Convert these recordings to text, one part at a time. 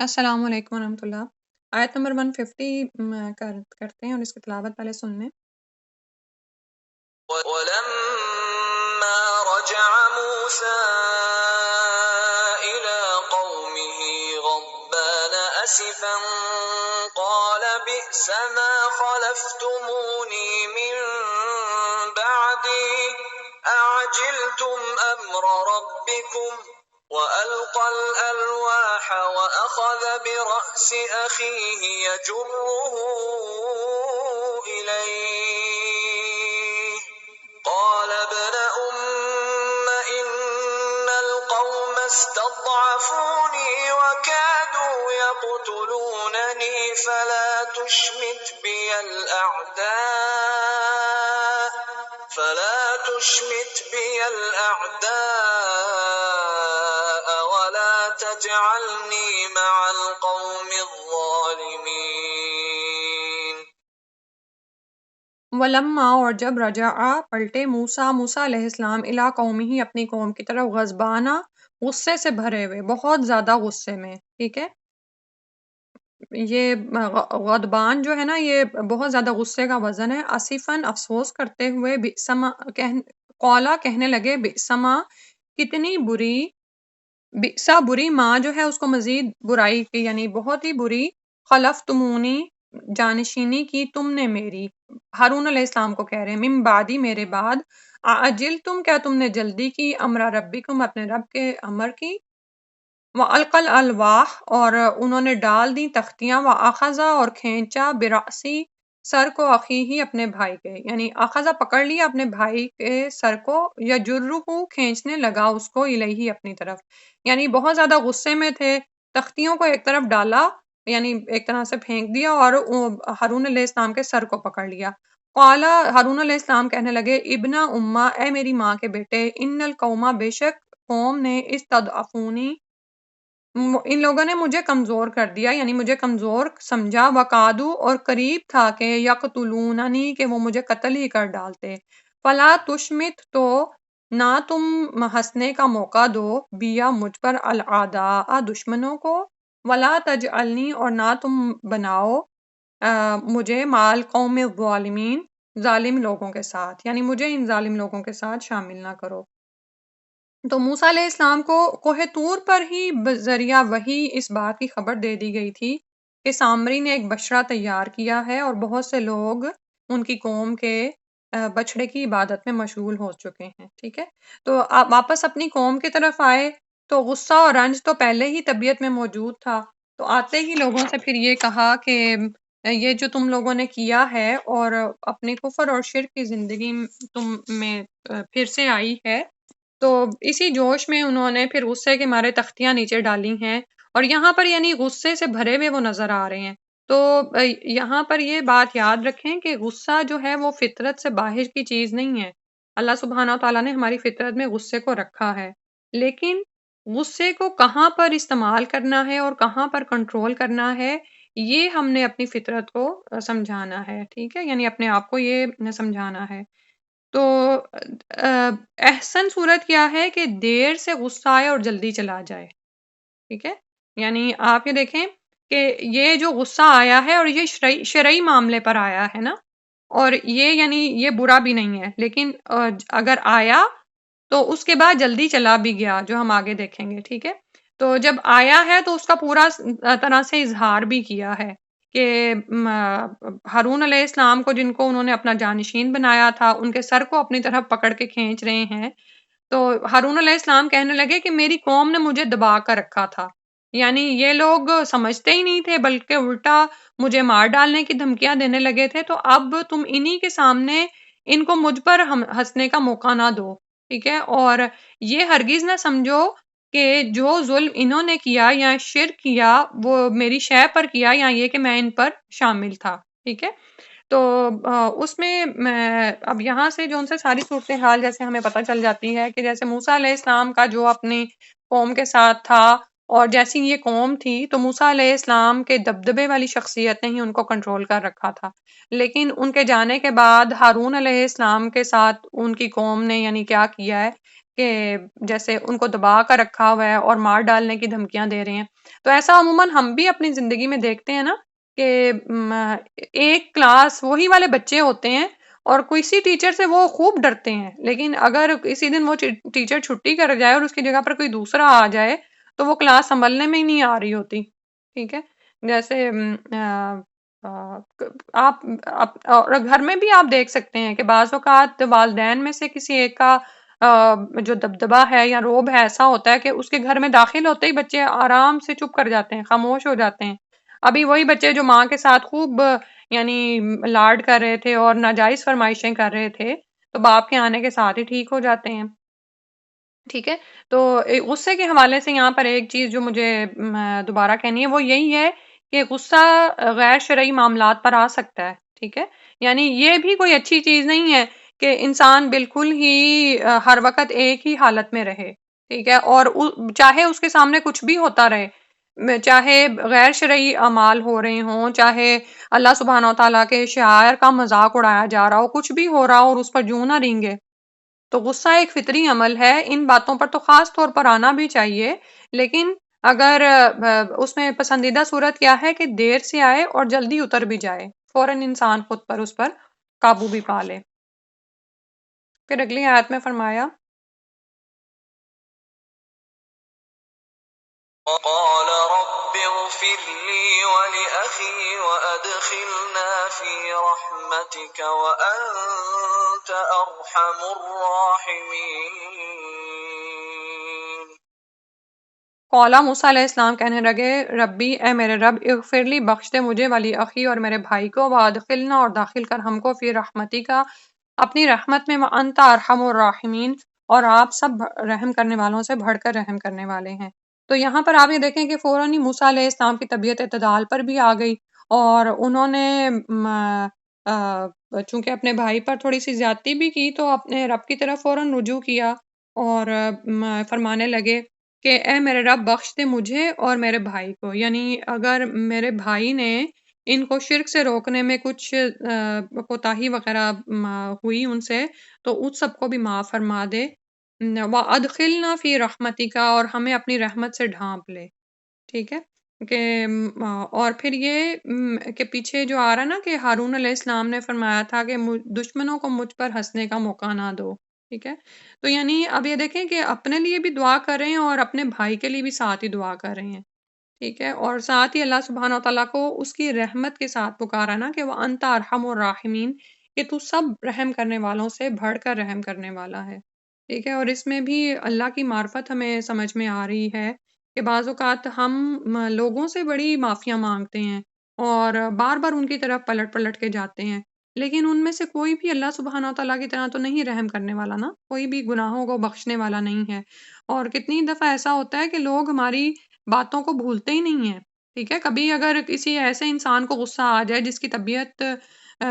السلام علیکم ورحمۃ اللہ۔ آیت نمبر 150 کرتے ہیں اور اس کی تلاوت پہلے سن لیں۔ وَلَمَّا رَجَعَ مُوسَىٰ إِلَىٰ قَوْمِهِ غَضْبَانَ أَسِفًا قَالَ بِئْسَ مَا خَلَفْتُمُونِي مِن بَعْدِي أَعَجِلْتُمْ أَمْرَ رَبِّكُمْ وَأَلْقَى الْأَلْوَاحَ وَأَخَذَ بِرَأْسِ أَخِيهِ يَجُرُّهُ إِلَيْهِ قال ابن أم إن القوم استضعفوني وكادوا يقتلونني فلا تشمت بي الأعداء ولا تجعلني مع القوم الظالمين ولما اور جب رجع پلٹے موسیٰ علیہ السلام الی قومہ اپنی قوم کی طرف غضبانہ غصے سے بھرے ہوئے، بہت زیادہ غصے میں، ٹھیک ہے۔ یہ غضبان جو ہے نا، یہ بہت زیادہ غصے کا وزن ہے۔ اسفاً افسوس کرتے ہوئے، قولا کہنے لگے، بئسما کتنی بری، بئسا بری، ماں جو ہے اس کو مزید برائی کی، یعنی بہت ہی بری، خلفتمونی جانشینی کی تم نے میری، ہارون علیہ السلام کو کہہ رہے ہیں، من بعدی میرے بعد، اعجلتم کیا تم نے جلدی کی، امر ربکم اپنے رب کے امر کی، وَأَلْقَى الْأَلْوَاحَ اور انہوں نے ڈال دی تختیاں، وَأَخَذَ اور کھینچا برأسی سر کو، اخیہ اپنے بھائی کے، یعنی اخذ پکڑ لیا اپنے بھائی کے سر کو، یجرہ کھینچنے لگا اس کو، الیہ اپنی طرف، یعنی بہت زیادہ غصے میں تھے، تختیوں کو ایک طرف ڈالا، یعنی ایک طرح سے پھینک دیا، اور ہارون علیہ السلام کے سر کو پکڑ لیا۔ قال ہارون علیہ السلام کہنے لگے، ابن امہ اے میری ماں کے بیٹے، ان القوم بے شک قوم نے استضعفونی ان لوگوں نے مجھے کمزور کر دیا، یعنی مجھے کمزور سمجھا، وقادو اور قریب تھا کہ یقتلوننی کہ وہ مجھے قتل ہی کر ڈالتے، فلا تشمت تو نہ تم ہنسنے کا موقع دو، بیا مجھ پر، العداء دشمنوں کو، ولا تجعلنی اور نہ تم بناؤ مجھے مال قوم الظالمین ظالم لوگوں کے ساتھ، یعنی مجھے ان ظالم لوگوں کے ساتھ شامل نہ کرو۔ تو موسیٰ علیہ السلام کو کوہ طور پر ہی بذریعہ وحی اس بات کی خبر دے دی گئی تھی کہ سامری نے ایک بچڑا تیار کیا ہے اور بہت سے لوگ ان کی قوم کے بچڑے کی عبادت میں مشغول ہو چکے ہیں، ٹھیک ہے۔ تو آپ واپس اپنی قوم کی طرف آئے تو غصہ اور رنج تو پہلے ہی طبیعت میں موجود تھا، تو آتے ہی لوگوں سے پھر یہ کہا کہ یہ جو تم لوگوں نے کیا ہے اور اپنے کفر اور شرک کی زندگی تم میں پھر سے آئی ہے، تو اسی جوش میں انہوں نے پھر غصے کے مارے تختیاں نیچے ڈالی ہیں، اور یہاں پر یعنی غصے سے بھرے ہوئے وہ نظر آ رہے ہیں۔ تو یہاں پر یہ بات یاد رکھیں کہ غصہ جو ہے وہ فطرت سے باہر کی چیز نہیں ہے، اللہ سبحانہ وتعالیٰ نے ہماری فطرت میں غصے کو رکھا ہے، لیکن غصے کو کہاں پر استعمال کرنا ہے اور کہاں پر کنٹرول کرنا ہے، یہ ہم نے اپنی فطرت کو سمجھانا ہے، ٹھیک ہے، یعنی اپنے آپ کو یہ سمجھانا ہے۔ تو احسن صورت کیا ہے کہ دیر سے غصہ آئے اور جلدی چلا جائے، ٹھیک ہے، یعنی آپ یہ دیکھیں کہ یہ جو غصہ آیا ہے اور یہ شرعی معاملے پر آیا ہے نا، اور یہ یعنی یہ برا بھی نہیں ہے، لیکن اگر آیا تو اس کے بعد جلدی چلا بھی گیا، جو ہم آگے دیکھیں گے، ٹھیک ہے۔ تو جب آیا ہے تو اس کا پورا طرح سے اظہار بھی کیا ہے کہ ہارون علیہ السلام کو، جن کو انہوں نے اپنا جانشین بنایا تھا، ان کے سر کو اپنی طرف پکڑ کے کھینچ رہے ہیں، تو ہارون علیہ السلام کہنے لگے کہ میری قوم نے مجھے دبا کر رکھا تھا، یعنی یہ لوگ سمجھتے ہی نہیں تھے بلکہ الٹا مجھے مار ڈالنے کی دھمکیاں دینے لگے تھے، تو اب تم انہی کے سامنے ان کو مجھ پر ہنسنے کا موقع نہ دو، ٹھیک ہے، اور یہ ہرگز نہ سمجھو کہ جو ظلم انہوں نے کیا یا شرک کیا وہ میری شے پر کیا، یا یہ کہ میں ان پر شامل تھا، ٹھیک ہے۔ تو اس میں اب یہاں سے جو ان سے ساری صورتحال جیسے ہمیں پتہ چل جاتی ہے کہ جیسے موسیٰ علیہ السلام کا جو اپنی قوم کے ساتھ تھا، اور جیسی یہ قوم تھی، تو موسیٰ علیہ السلام کے دبدبے والی شخصیت نے ہی ان کو کنٹرول کر رکھا تھا، لیکن ان کے جانے کے بعد ہارون علیہ السلام کے ساتھ ان کی قوم نے یعنی کیا کیا ہے کہ جیسے ان کو دبا کر رکھا ہوا ہے اور مار ڈالنے کی دھمکیاں دے رہے ہیں. تو ایسا عموماً ہم بھی اپنی زندگی میں دیکھتے ہیں نا کہ ایک کلاس وہی والے بچے ہوتے ہیں اور کسی ٹیچر سے وہ خوب ڈرتے ہیں، لیکن اگر کسی دن وہ ٹیچر چھٹی کر جائے اور اس کی جگہ پر کوئی دوسرا آ جائے تو وہ کلاس سنبھلنے میں ہی نہیں آ رہی ہوتی. ٹھیک ہے، جیسے آپ اور گھر میں بھی آپ دیکھ سکتے ہیں کہ بعض اوقات والدین میں سے کسی ایک کا جو دبدبا ہے یا روب ہے ایسا ہوتا ہے کہ اس کے گھر میں داخل ہوتے ہی بچے آرام سے چپ کر جاتے ہیں، خاموش ہو جاتے ہیں. ابھی وہی بچے جو ماں کے ساتھ خوب یعنی لاڈ کر رہے تھے اور ناجائز فرمائشیں کر رہے تھے تو باپ کے آنے کے ساتھ ہی ٹھیک ہو جاتے ہیں. ٹھیک ہے، تو غصے کے حوالے سے یہاں پر ایک چیز جو مجھے دوبارہ کہنی ہے وہ یہی ہے کہ غصہ غیر شرعی معاملات پر آ سکتا ہے. ٹھیک ہے، یعنی یہ بھی کوئی اچھی چیز نہیں ہے کہ انسان بالکل ہی ہر وقت ایک ہی حالت میں رہے. ٹھیک ہے، اور چاہے اس کے سامنے کچھ بھی ہوتا رہے، چاہے غیر شرعی اعمال ہو رہے ہوں، چاہے اللہ سبحانہ و تعالیٰ کے شعائر کا مذاق اڑایا جا رہا ہو، کچھ بھی ہو رہا ہو اور اس پر جوں نہ رینگے. تو غصہ ایک فطری عمل ہے، ان باتوں پر تو خاص طور پر آنا بھی چاہیے، لیکن اگر اس میں پسندیدہ صورت کیا ہے کہ دیر سے آئے اور جلدی اتر بھی جائے، فوراً انسان خود پر اس پر قابو بھی پا لے. پھر اگلی آیت میں فرمایا قال رب اغفر لي ولأخي وأدخلنا في رحمتك وأنت أرحم الراحمين. قولا موسیٰ علیہ السلام کہنے لگے ربی اے میرے رب اغفر لی بخش دے مجھے ولی اخی اور میرے بھائی کو وادخلنا اور داخل کر ہم کو فی رحمتی کا اپنی رحمت میں وانت ارحم الراحمین اور آپ سب رحم کرنے والوں سے بڑھ کر رحم کرنے والے ہیں. تو یہاں پر آپ یہ دیکھیں کہ فوراً ہی موسیٰ علیہ السلام کی طبیعت اعتدال پر بھی آ گئی اور انہوں نے چونکہ اپنے بھائی پر تھوڑی سی زیادتی بھی کی تو اپنے رب کی طرف فوراً رجوع کیا اور فرمانے لگے کہ اے میرے رب بخش دے مجھے اور میرے بھائی کو. یعنی اگر میرے بھائی نے ان کو شرک سے روکنے میں کچھ کوتاہی وغیرہ ہوئی ان سے تو اس سب کو بھی معاف فرما دے. وَأَدْخِلْنَا فِي رَحْمَتِكَ اور ہمیں اپنی رحمت سے ڈھانپ لے. ٹھیک ہے کہ اور پھر یہ کہ پیچھے جو آ رہا نا کہ ہارون علیہ السلام نے فرمایا تھا کہ دشمنوں کو مجھ پر ہنسنے کا موقع نہ دو. ٹھیک ہے، تو یعنی اب یہ دیکھیں کہ اپنے لیے بھی دعا کر رہے ہیں اور اپنے بھائی کے لیے بھی ساتھ ہی دعا کر رہے ہیں. ٹھیک ہے، اور ساتھ ہی اللہ سبحانہ و تعالیٰ کو اس کی رحمت کے ساتھ پکارا نا کہ وہ انت ارحم الراحمین کہ تو سب رحم کرنے والوں سے بڑھ کر رحم کرنے والا ہے. ٹھیک ہے، اور اس میں بھی اللہ کی معرفت ہمیں سمجھ میں آ رہی ہے کہ بعض اوقات ہم لوگوں سے بڑی معافیاں مانگتے ہیں اور بار بار ان کی طرف پلٹ پلٹ کے جاتے ہیں، لیکن ان میں سے کوئی بھی اللہ سبحانہ و تعالیٰ کی طرح تو نہیں رحم کرنے والا نا، کوئی بھی گناہوں کو بخشنے والا نہیں ہے. اور کتنی دفعہ ایسا ہوتا ہے کہ لوگ ہماری باتوں کو بھولتے ہی نہیں ہیں. ٹھیک ہے، کبھی اگر کسی ایسے انسان کو غصہ آ جائے جس کی طبیعت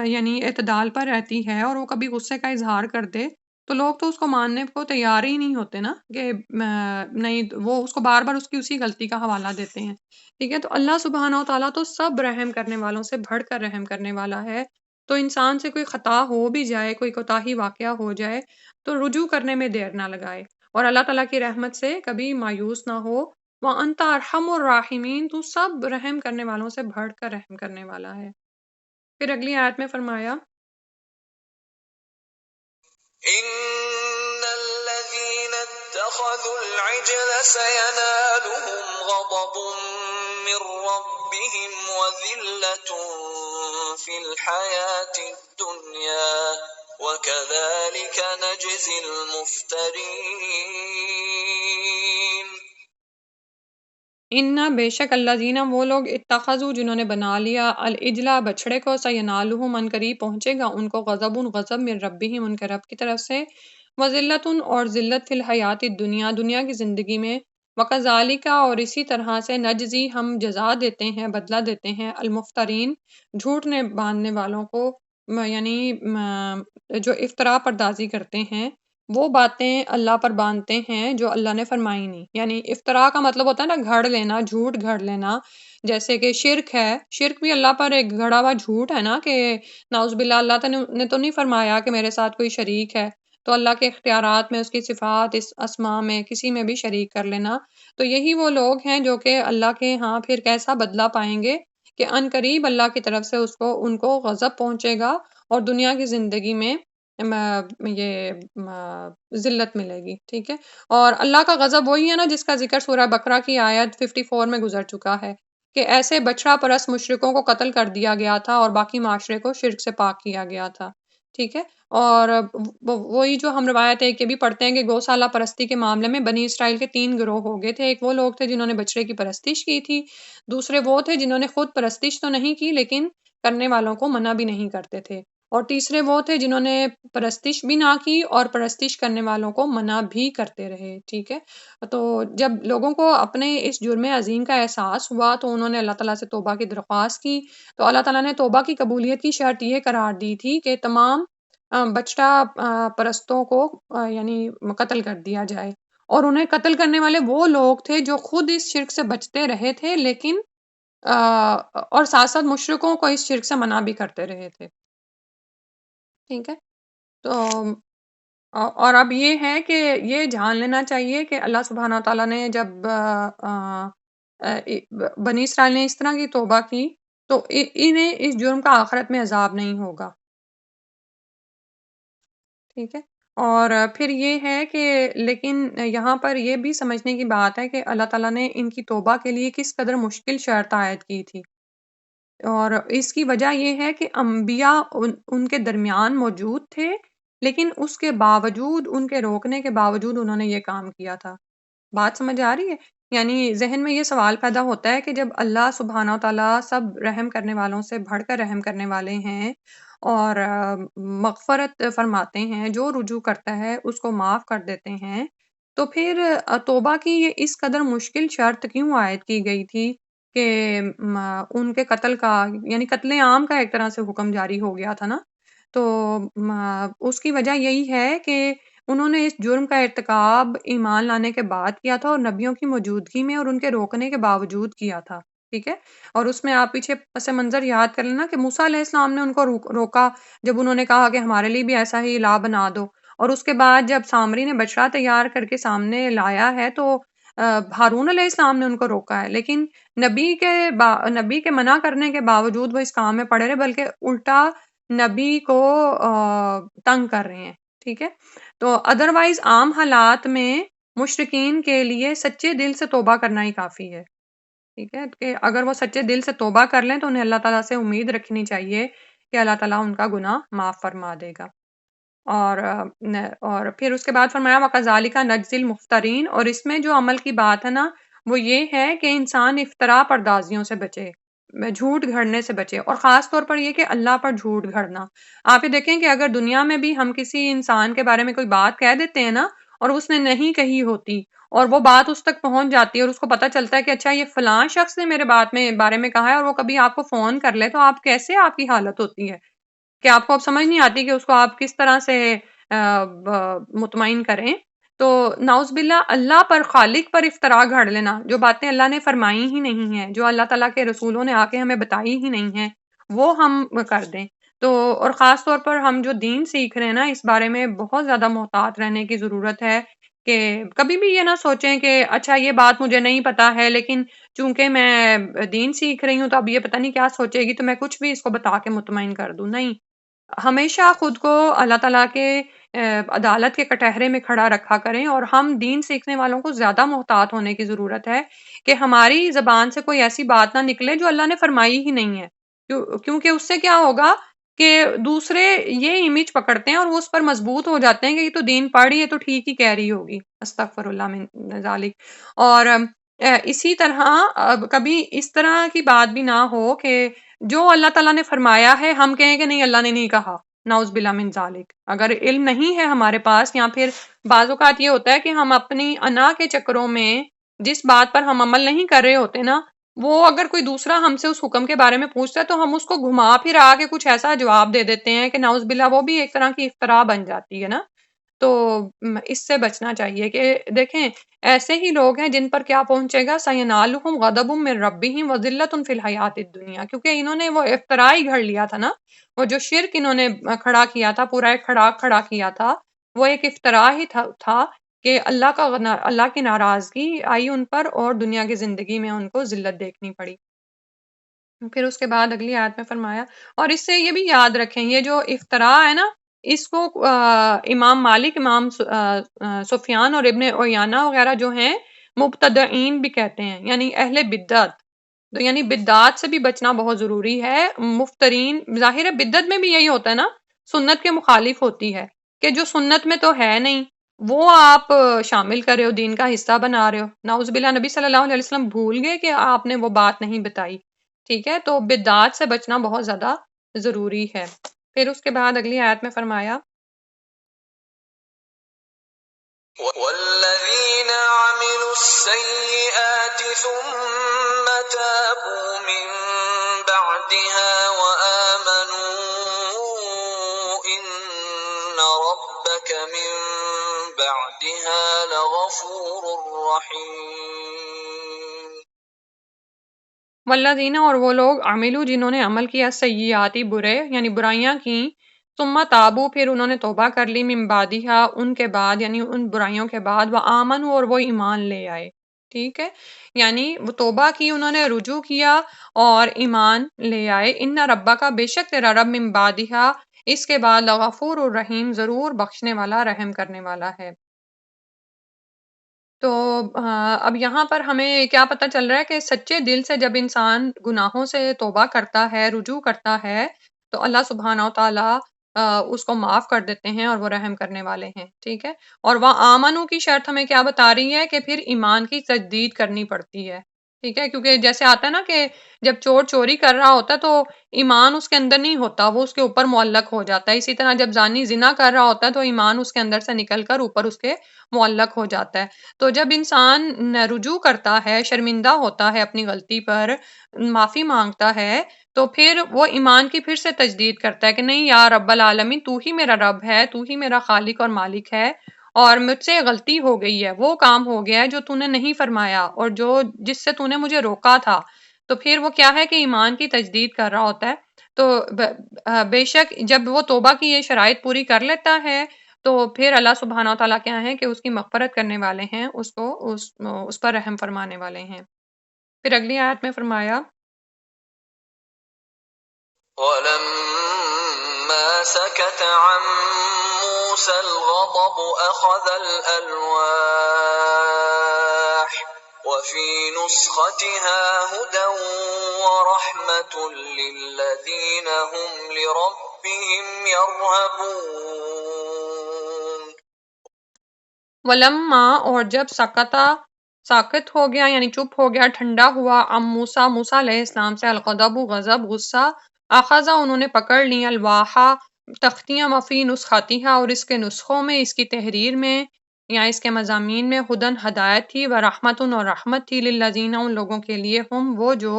یعنی اعتدال پر رہتی ہے اور وہ کبھی غصے کا اظہار کر دے تو لوگ تو اس کو ماننے کو تیار ہی نہیں ہوتے نا کہ نہیں، وہ اس کو بار بار اس کی اسی غلطی کا حوالہ دیتے ہیں. ٹھیک ہے، تو اللہ سبحانہ و تعالیٰ تو سب رحم کرنے والوں سے بڑھ کر رحم کرنے والا ہے. تو انسان سے کوئی خطا ہو بھی جائے، کوئی کوتاہی واقعہ ہو جائے تو رجوع کرنے میں دیر نہ لگائے اور اللہ تعالیٰ کی رحمت سے کبھی مایوس نہ ہو. وَأَنْتَ أَرْحَمُ الراحمین تو سب رحم کرنے والوں سے بڑھ کر رحم کرنے والا ہے. پھر اگلی آیت میں فرمایا إن الذين اتخذوا العجل سينالهم غضب من ربهم وذلة في الحياة الدنيا وكذلك نجزي المفترين. انا بے شک اللہ زینہ وہ لوگ اتخذوا جنہوں نے بنا لیا العجلہ بچھڑے کو سینالہم ان قریب پہنچے گا ان کو غضب غضب من ربہم ان کے رب کی طرف سے وذلت اور ذلت فی الحیات الدنیا دنیا کی زندگی میں وکذالک اور اسی طرح سے نجزی ہم جزا دیتے ہیں بدلہ دیتے ہیں المفترین جھوٹ نے باندھنے والوں کو یعنی جو افطرا پردازی کرتے ہیں وہ باتیں اللہ پر باندھتے ہیں جو اللہ نے فرمائی نہیں. یعنی افطرا کا مطلب ہوتا ہے نا گھڑ لینا، جھوٹ گھڑ لینا. جیسے کہ شرک ہے، شرک بھی اللہ پر ایک گھڑا ہوا جھوٹ ہے نا کہ نعوذ باللہ اللہ تعالیٰ نے تو نہیں فرمایا کہ میرے ساتھ کوئی شریک ہے، تو اللہ کے اختیارات میں، اس کی صفات، اس اسماء میں، کسی میں بھی شریک کر لینا، تو یہی وہ لوگ ہیں جو کہ اللہ کے ہاں پھر کیسا بدلہ پائیں گے کہ ان قریب اللہ کی طرف سے ان کو غضب پہنچے گا اور دنیا کی زندگی میں یہ ذلت ملے گی، ٹھیک ہے۔ اور اللہ کا غضب وہی ہے نا جس کا ذکر سورہ بقرہ کی آیت 54 میں گزر چکا ہے کہ ایسے بچڑا پرست مشرکوں کو قتل کر دیا گیا تھا اور باقی معاشرے کو شرک سے پاک کیا گیا تھا، ٹھیک ہے۔ اور وہی جو ہم روایت ایک یہ بھی پڑھتے ہیں کہ گوسالہ پرستی کے معاملے میں بنی اسرائیل کے 3 گروہ ہو گئے تھے۔ ایک وہ لوگ تھے جنہوں نے بچڑے کی پرستش کی تھی، دوسرے وہ تھے جنہوں نے خود پرستش تو نہیں کی لیکن کرنے والوں کو منع بھی نہیں کرتے تھے، اور تیسرے وہ تھے جنہوں نے پرستش بھی نہ کی اور پرستش کرنے والوں کو منع بھی کرتے رہے، ٹھیک ہے۔ تو جب لوگوں کو اپنے اس جرم عظیم کا احساس ہوا تو انہوں نے اللہ تعالیٰ سے توبہ کی درخواست کی، تو اللہ تعالیٰ نے توبہ کی قبولیت کی شرط یہ قرار دی تھی کہ تمام بچڑا پرستوں کو یعنی قتل کر دیا جائے، اور انہیں قتل کرنے والے وہ لوگ تھے جو خود اس شرک سے بچتے رہے تھے لیکن اور ساتھ ساتھ مشرکوں کو اس شرک سے منع بھی کرتے رہے تھے، ٹھیک ہے۔ تو اور اب یہ ہے کہ یہ جان لینا چاہیے کہ اللہ سبحانہ وتعالیٰ نے جب بنی اسرائیل نے اس طرح کی توبہ کی تو انہیں اس جرم کا آخرت میں عذاب نہیں ہوگا، ٹھیک ہے۔ اور پھر یہ ہے کہ لیکن یہاں پر یہ بھی سمجھنے کی بات ہے کہ اللہ تعالیٰ نے ان کی توبہ کے لیے کس قدر مشکل شرط عائد کی تھی، اور اس کی وجہ یہ ہے کہ انبیاء ان کے درمیان موجود تھے لیکن اس کے باوجود، ان کے روکنے کے باوجود انہوں نے یہ کام کیا تھا۔ بات سمجھ آ رہی ہے؟ یعنی ذہن میں یہ سوال پیدا ہوتا ہے کہ جب اللہ سبحانہ وتعالیٰ سب رحم کرنے والوں سے بڑھ کر رحم کرنے والے ہیں اور مغفرت فرماتے ہیں، جو رجوع کرتا ہے اس کو معاف کر دیتے ہیں، تو پھر توبہ کی یہ اس قدر مشکل شرط کیوں عائد کی گئی تھی کہ ان کے قتل کا یعنی قتل عام کا ایک طرح سے حکم جاری ہو گیا تھا نا؟ تو اس کی وجہ یہی ہے کہ انہوں نے اس جرم کا ارتکاب ایمان لانے کے بعد کیا تھا اور نبیوں کی موجودگی میں اور ان کے روکنے کے باوجود کیا تھا، ٹھیک ہے۔ اور اس میں آپ پیچھے پس منظر یاد کر لینا کہ موسیٰ علیہ السلام نے ان کو روکا جب انہوں نے کہا کہ ہمارے لیے بھی ایسا ہی الہ بنا دو، اور اس کے بعد جب سامری نے بچڑا تیار کر کے سامنے لایا ہے تو ہارون علیہ السلام نے ان کو روکا ہے، لیکن نبی کے منع کرنے کے باوجود وہ اس کام میں پڑے رہے، بلکہ الٹا نبی کو تنگ کر رہے ہیں، ٹھیک ہے۔ تو ادروائز عام حالات میں مشرکین کے لیے سچے دل سے توبہ کرنا ہی کافی ہے، ٹھیک ہے، کہ اگر وہ سچے دل سے توبہ کر لیں تو انہیں اللہ تعالیٰ سے امید رکھنی چاہیے کہ اللہ تعالیٰ ان کا گناہ معاف فرما دے گا۔ اور پھر اس کے بعد فرمایا وَكَذَلِكَ نَجْزِي الْمُفْتَرِينَ، اور اس میں جو عمل کی بات ہے نا وہ یہ ہے کہ انسان افتراء پردازیوں سے بچے، جھوٹ گھڑنے سے بچے، اور خاص طور پر یہ کہ اللہ پر جھوٹ گھڑنا۔ آپ یہ دیکھیں کہ اگر دنیا میں بھی ہم کسی انسان کے بارے میں کوئی بات کہہ دیتے ہیں نا اور اس نے نہیں کہی ہوتی اور وہ بات اس تک پہنچ جاتی ہے اور اس کو پتہ چلتا ہے کہ اچھا یہ فلاں شخص نے میرے بارے میں کہا ہے، اور وہ کبھی آپ کو فون کر لے تو آپ کی حالت ہوتی ہے کہ آپ کو اب سمجھ نہیں آتی کہ اس کو آپ کس طرح سے مطمئن کریں۔ تو نعوذ باللہ اللہ پر، خالق پر افتراء گھڑ لینا، جو باتیں اللہ نے فرمائی ہی نہیں ہیں، جو اللہ تعالیٰ کے رسولوں نے آ کے ہمیں بتائی ہی نہیں ہیں، وہ ہم کر دیں تو، اور خاص طور پر ہم جو دین سیکھ رہے ہیں نا اس بارے میں بہت زیادہ محتاط رہنے کی ضرورت ہے کہ کبھی بھی یہ نہ سوچیں کہ اچھا یہ بات مجھے نہیں پتا ہے لیکن چونکہ میں دین سیکھ رہی ہوں تو اب یہ پتہ نہیں کیا سوچے گی تو میں کچھ بھی اس کو بتا کے مطمئن کر دوں، نہیں۔ ہمیشہ خود کو اللہ تعالیٰ کے عدالت کے کٹہرے میں کھڑا رکھا کریں، اور ہم دین سیکھنے والوں کو زیادہ محتاط ہونے کی ضرورت ہے کہ ہماری زبان سے کوئی ایسی بات نہ نکلے جو اللہ نے فرمائی ہی نہیں ہے، کیونکہ اس سے کیا ہوگا کہ دوسرے یہ امیج پکڑتے ہیں اور وہ اس پر مضبوط ہو جاتے ہیں کہ یہ تو دین پڑھ رہی ہے تو ٹھیک ہی کہہ رہی ہوگی، استغفر اللہ من ذالک۔ اور اسی طرح کبھی اس طرح کی بات بھی نہ ہو کہ جو اللہ تعالیٰ نے فرمایا ہے ہم کہیں کہ نہیں اللہ نے نہیں کہا، نعوذ باللہ من ذالک۔ اگر علم نہیں ہے ہمارے پاس، یا پھر بعض اوقات یہ ہوتا ہے کہ ہم اپنی انا کے چکروں میں جس بات پر ہم عمل نہیں کر رہے ہوتے نا، وہ اگر کوئی دوسرا ہم سے اس حکم کے بارے میں پوچھتا ہے تو ہم اس کو گھما پھرا کے کچھ ایسا جواب دے دیتے ہیں کہ نعوذ باللہ وہ بھی ایک طرح کی افتراء بن جاتی ہے نا۔ تو اس سے بچنا چاہیے کہ دیکھیں ایسے ہی لوگ ہیں جن پر کیا پہنچے گا، سَيَنَالُهُمْ غَضَبٌ مِّن رَّبِّهِمْ وَذِلَّةٌ فِي الْحَيَاةِ الدُّنْيَا، کیونکہ انہوں نے وہ افتراء ہی گھڑ لیا تھا نا، وہ جو شرک انہوں نے کھڑا کیا تھا، پورا ایک کھڑا کیا تھا، وہ ایک افتراء ہی تھا کہ اللہ کی ناراضگی آئی ان پر اور دنیا کی زندگی میں ان کو ذلت دیکھنی پڑی۔ پھر اس کے بعد اگلی آیت میں فرمایا، اور اس سے یہ بھی یاد رکھیں، یہ جو افتراء ہے نا، اس کو امام مالک، امام سفیان اور ابن عیینہ وغیرہ جو ہیں مبتدعین بھی کہتے ہیں، یعنی اہل بدعت۔ تو یعنی بدعات سے بھی بچنا بہت ضروری ہے۔ مفترین، ظاہر ہے بدعت میں بھی یہی ہوتا ہے نا، سنت کے مخالف ہوتی ہے، کہ جو سنت میں تو ہے نہیں وہ آپ شامل کر رہے ہو، دین کا حصہ بنا رہے ہو۔ نعوذ باللہ، نبی صلی اللہ علیہ وسلم بھول گئے کہ آپ نے وہ بات نہیں بتائی، ٹھیک ہے؟ تو بدعات سے بچنا بہت زیادہ ضروری ہے۔ پھر اس کے بعد اگلی آیت میں فرمایا، والذين عملوا السيئات ثم تابوا من بعدها وآمنوا إن ربك من بعدها لغفور رحيم۔ والذین، اور وہ لوگ، عملو، جنہوں نے عمل کیا، سیئاتی، برے یعنی برائیاں کی، ثم تابو، پھر انہوں نے توبہ کر لی، من بعدہا، ان کے بعد یعنی ان برائیوں کے بعد، وآمنوا، اور وہ ایمان لے آئے، ٹھیک ہے؟ یعنی وہ توبہ کی، انہوں نے رجوع کیا اور ایمان لے آئے، ان ربک، بے شک تیرا رب، من بعدہا، اس کے بعد، لغفور الرحیم، ضرور بخشنے والا، رحم کرنے والا ہے۔ تو اب یہاں پر ہمیں کیا پتہ چل رہا ہے کہ سچے دل سے جب انسان گناہوں سے توبہ کرتا ہے، رجوع کرتا ہے، تو اللہ سبحانہ و تعالیٰ اس کو معاف کر دیتے ہیں اور وہ رحم کرنے والے ہیں، ٹھیک ہے؟ اور وہ آمنو کی شرط ہمیں کیا بتا رہی ہے کہ پھر ایمان کی تجدید کرنی پڑتی ہے، ٹھیک ہے؟ کیونکہ جیسے آتا ہے نا کہ جب چور چوری کر رہا ہوتا ہے تو ایمان اس کے اندر نہیں ہوتا، وہ اس کے اوپر معلق ہو جاتا ہے۔ اسی طرح جب زانی زنا کر رہا ہوتا ہے تو ایمان اس کے اندر سے نکل کر اوپر اس کے معلق ہو جاتا ہے۔ تو جب انسان رجوع کرتا ہے، شرمندہ ہوتا ہے اپنی غلطی پر، معافی مانگتا ہے، تو پھر وہ ایمان کی پھر سے تجدید کرتا ہے کہ نہیں یا رب العالمین، تو ہی میرا رب ہے، تو ہی میرا خالق اور مالک ہے، اور مجھ سے غلطی ہو گئی ہے، وہ کام ہو گیا ہے جو تو نے نہیں فرمایا اور جس سے تو نے مجھے روکا تھا۔ تو پھر وہ کیا ہے کہ ایمان کی تجدید کر رہا ہوتا ہے۔ تو بے شک جب وہ توبہ کی یہ شرائط پوری کر لیتا ہے تو پھر اللہ سبحانہ و تعالیٰ کیا ہے کہ اس کی مغفرت کرنے والے ہیں، اس پر رحم فرمانے والے ہیں۔ پھر اگلی آیت میں فرمایا، ولما سكت عن موسى الغضب أخذ الألواح وفي نسختها هدى ورحمة للذين هم لربهم يرهبون۔ ولما، اور جب ساکت ہو گیا یعنی چپ ہو گیا، ٹھنڈا ہوا، موسیٰ علیہ السلام سے، الغضب، غضب، غصہ، اخذا، انہوں نے پکڑ لی، الواحا، تختیاں، وفی نسختیہا، اور اس کے نسخوں میں، اس کی تحریر میں یا اس کے مضامین میں، ہدن، ہدایت تھی، ورحمتن، اور رحمت تھی، للذین، ان لوگوں کے لیے، ہم، وہ جو،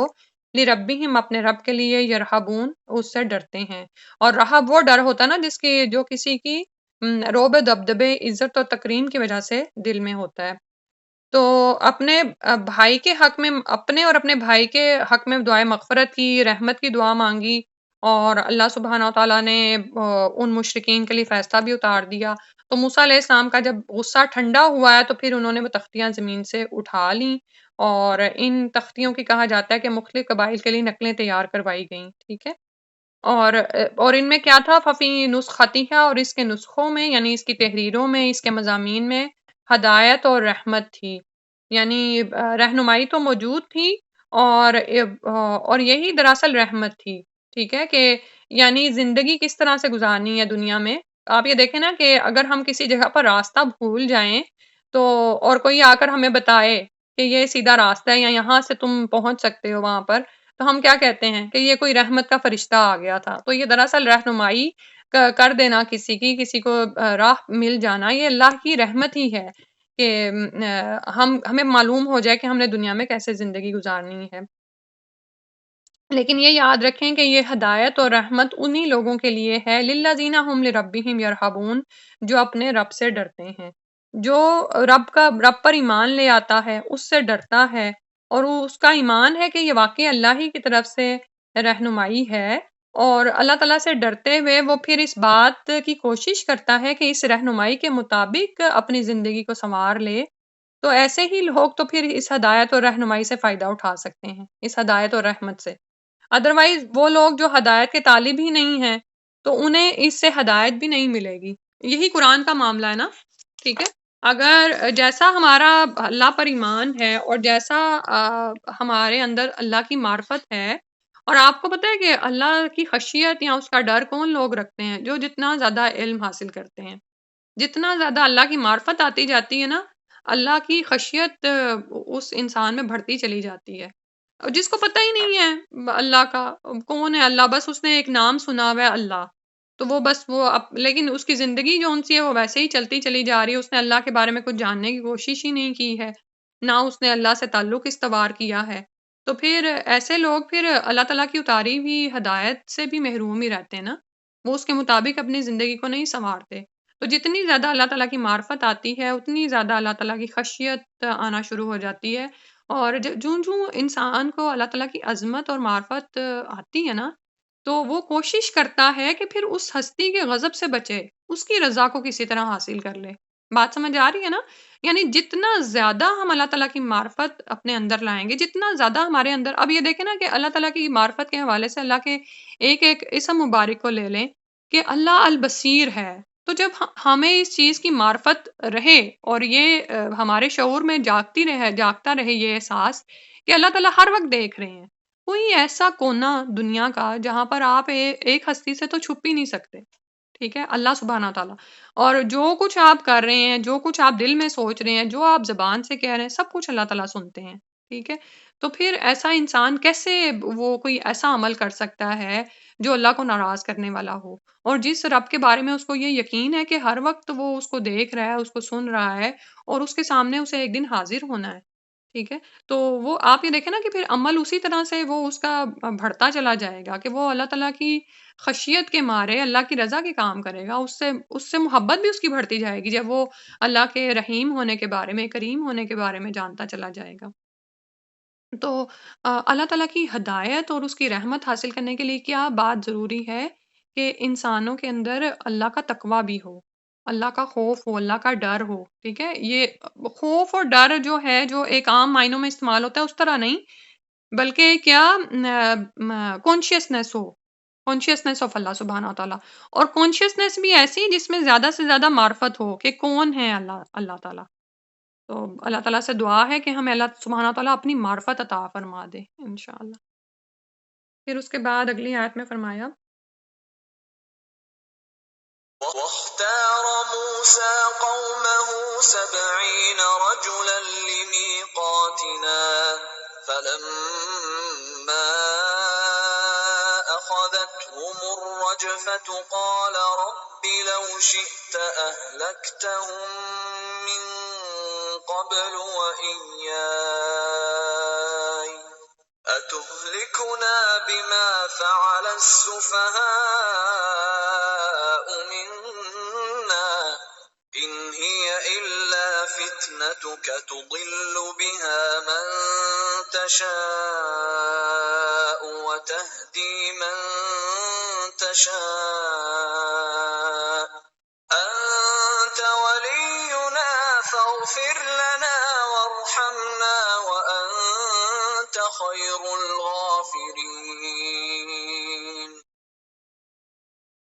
لربہم، اپنے رب کے لیے، یرہبون، اس سے ڈرتے ہیں۔ اور رہب وہ ڈر ہوتا ہے نا جو کسی کی روب دبدبے، عزت اور تکریم کی وجہ سے دل میں ہوتا ہے۔ تو اپنے بھائی کے حق میں، اپنے اور اپنے بھائی کے حق میں دعائے مغفرت کی، رحمت کی دعا مانگی، اور اللہ سبحانہ و تعالیٰ نے ان مشرکین کے لیے فیصلہ بھی اتار دیا۔ تو موسیٰ علیہ السلام کا جب غصہ ٹھنڈا ہوا ہے تو پھر انہوں نے وہ تختیاں زمین سے اٹھا لیں، اور ان تختیوں کی کہا جاتا ہے کہ مختلف قبائل کے لیے نقلیں تیار کروائی گئیں، ٹھیک ہے؟ اور ان میں کیا تھا، ففی نسختیہا، اور اس کے نسخوں میں یعنی اس کی تحریروں میں، اس کے مضامین میں، ہدایت اور رحمت تھی، یعنی رہنمائی تو موجود تھی، اور یہی دراصل رحمت تھی، ٹھیک ہے؟ کہ یعنی زندگی کس طرح سے گزارنی ہے دنیا میں۔ آپ یہ دیکھیں نا کہ اگر ہم کسی جگہ پر راستہ بھول جائیں تو اور کوئی آ کر ہمیں بتائے کہ یہ سیدھا راستہ ہے یا یہاں سے تم پہنچ سکتے ہو وہاں پر، تو ہم کیا کہتے ہیں کہ یہ کوئی رحمت کا فرشتہ آ گیا تھا۔ تو یہ دراصل رہنمائی کر دینا کسی کو راہ مل جانا، یہ اللہ کی رحمت ہی ہے کہ ہمیں معلوم ہو جائے کہ ہم نے دنیا میں کیسے زندگی گزارنی ہے۔ لیکن یہ یاد رکھیں کہ یہ ہدایت اور رحمت انہی لوگوں کے لیے ہے، للذین ھم لربہم یرہبون، جو اپنے رب سے ڈرتے ہیں، جو رب پر ایمان لے آتا ہے، اس سے ڈرتا ہے، اور اس کا ایمان ہے کہ یہ واقعی اللہ ہی کی طرف سے رہنمائی ہے، اور اللہ تعالیٰ سے ڈرتے ہوئے وہ پھر اس بات کی کوشش کرتا ہے کہ اس رہنمائی کے مطابق اپنی زندگی کو سنوار لے، تو ایسے ہی لوگ تو پھر اس ہدایت اور رہنمائی سے فائدہ اٹھا سکتے ہیں، اس ہدایت اور رحمت سے۔ ادروائز وہ لوگ جو ہدایت کے طالب ہی نہیں ہیں تو انہیں اس سے ہدایت بھی نہیں ملے گی۔ یہی قرآن کا معاملہ ہے نا، ٹھیک ہے؟ اگر جیسا ہمارا اللہ پر ایمان ہے اور جیسا ہمارے اندر اللہ کی معرفت ہے، اور آپ کو پتہ ہے کہ اللہ کی خشیت یا اس کا ڈر کون لوگ رکھتے ہیں؟ جو جتنا زیادہ علم حاصل کرتے ہیں، جتنا زیادہ اللہ کی معرفت آتی جاتی ہے نا، اللہ کی خشیت اس انسان میں بڑھتی چلی جاتی ہے۔ اور جس کو پتہ ہی نہیں ہے اللہ کا کون ہے اللہ، بس اس نے ایک نام سنا ہوا ہے اللہ، تو وہ بس لیکن اس کی زندگی جو ان سی ہے وہ ویسے ہی چلتی چلی جا رہی ہے، اس نے اللہ کے بارے میں کچھ جاننے کی کوشش ہی نہیں کی ہے، نہ اس نے اللہ سے تعلق استوار کیا ہے۔ تو پھر ایسے لوگ پھر اللہ تعالیٰ کی اتاری ہوئی ہدایت سے بھی محروم ہی رہتے ہیں نا، وہ اس کے مطابق اپنی زندگی کو نہیں سنوارتے۔ تو جتنی زیادہ اللہ تعالیٰ کی معرفت آتی ہے اتنی زیادہ اللہ تعالیٰ کی خشیت آنا شروع ہو جاتی ہے، اور جوں جوں انسان کو اللہ تعالیٰ کی عظمت اور معرفت آتی ہے نا، تو وہ کوشش کرتا ہے کہ پھر اس ہستی کے غضب سے بچے، اس کی رضا کو کسی طرح حاصل کر لے۔ بات سمجھ آ رہی ہے نا؟ یعنی جتنا زیادہ ہم اللہ تعالیٰ کی معرفت اپنے اندر لائیں گے، جتنا زیادہ ہمارے اندر، اب یہ دیکھیں نا کہ اللہ تعالیٰ کی معرفت کے حوالے سے اللہ کے ایک ایک اسم مبارک کو لے لیں کہ اللہ البصیر ہے، تو جب ہمیں اس چیز کی معرفت رہے اور یہ ہمارے شعور میں جاگتا رہے یہ احساس کہ اللہ تعالیٰ ہر وقت دیکھ رہے ہیں، کوئی ایسا کونا دنیا کا جہاں پر آپ ایک ہستی سے تو چھپ ہی نہیں سکتے، ٹھیک ہے؟ اللہ سبحانہ تعالیٰ، اور جو کچھ آپ کر رہے ہیں، جو کچھ آپ دل میں سوچ رہے ہیں، جو آپ زبان سے کہہ رہے ہیں، سب کچھ اللہ تعالیٰ سنتے ہیں، ٹھیک ہے؟ تو پھر ایسا انسان کیسے وہ کوئی ایسا عمل کر سکتا ہے جو اللہ کو ناراض کرنے والا ہو، اور جس رب کے بارے میں اس کو یہ یقین ہے کہ ہر وقت وہ اس کو دیکھ رہا ہے، اس کو سن رہا ہے، اور اس کے سامنے اسے ایک دن حاضر ہونا ہے، ٹھیک ہے؟ تو وہ آپ یہ دیکھیں نا کہ پھر عمل اسی طرح سے وہ اس کا بڑھتا چلا جائے گا کہ وہ اللہ تعالیٰ کی خشیت کے مارے اللہ کی رضا کے کام کرے گا، اس سے محبت بھی اس کی بڑھتی جائے گی جب وہ اللہ کے رحیم ہونے کے بارے میں، کریم ہونے کے بارے میں جانتا چلا جائے گا۔ تو اللہ تعالیٰ کی ہدایت اور اس کی رحمت حاصل کرنے کے لیے کیا بات ضروری ہے کہ انسانوں کے اندر اللہ کا تقویٰ بھی ہو، اللہ کا خوف ہو، اللہ کا ڈر ہو، ٹھیک ہے؟ یہ خوف اور ڈر جو ہے، جو ایک عام معنوں میں استعمال ہوتا ہے اس طرح نہیں، بلکہ کیا کانشیسنیس ہو، کانشیسنیس آف اللہ سبحانہ تعالیٰ، اور کانشیسنیس بھی ایسی جس میں زیادہ سے زیادہ معرفت ہو کہ کون ہے اللہ تعالیٰ۔ تو اللہ تعالیٰ سے دعا ہے کہ ہمیں اللہ سبحانہ تعالیٰ اپنی معرفت عطا فرما دے انشاءاللہ۔ پھر اس کے بعد اگلی آیت میں فرمایا واختار موسى قومه 70 رجلا لميقاتنا فلما أخذتهم الرجفة قال رب لو شئت أهلكتهم من قبل وإياي أتهلكنا بما فعل السفهاء منا إن هي إلا فتنتك تضل بها من تشاء وتهدي من تشاء أنت ولينا فاغفر لنا وارحمنا وأنت خير الغافرين۔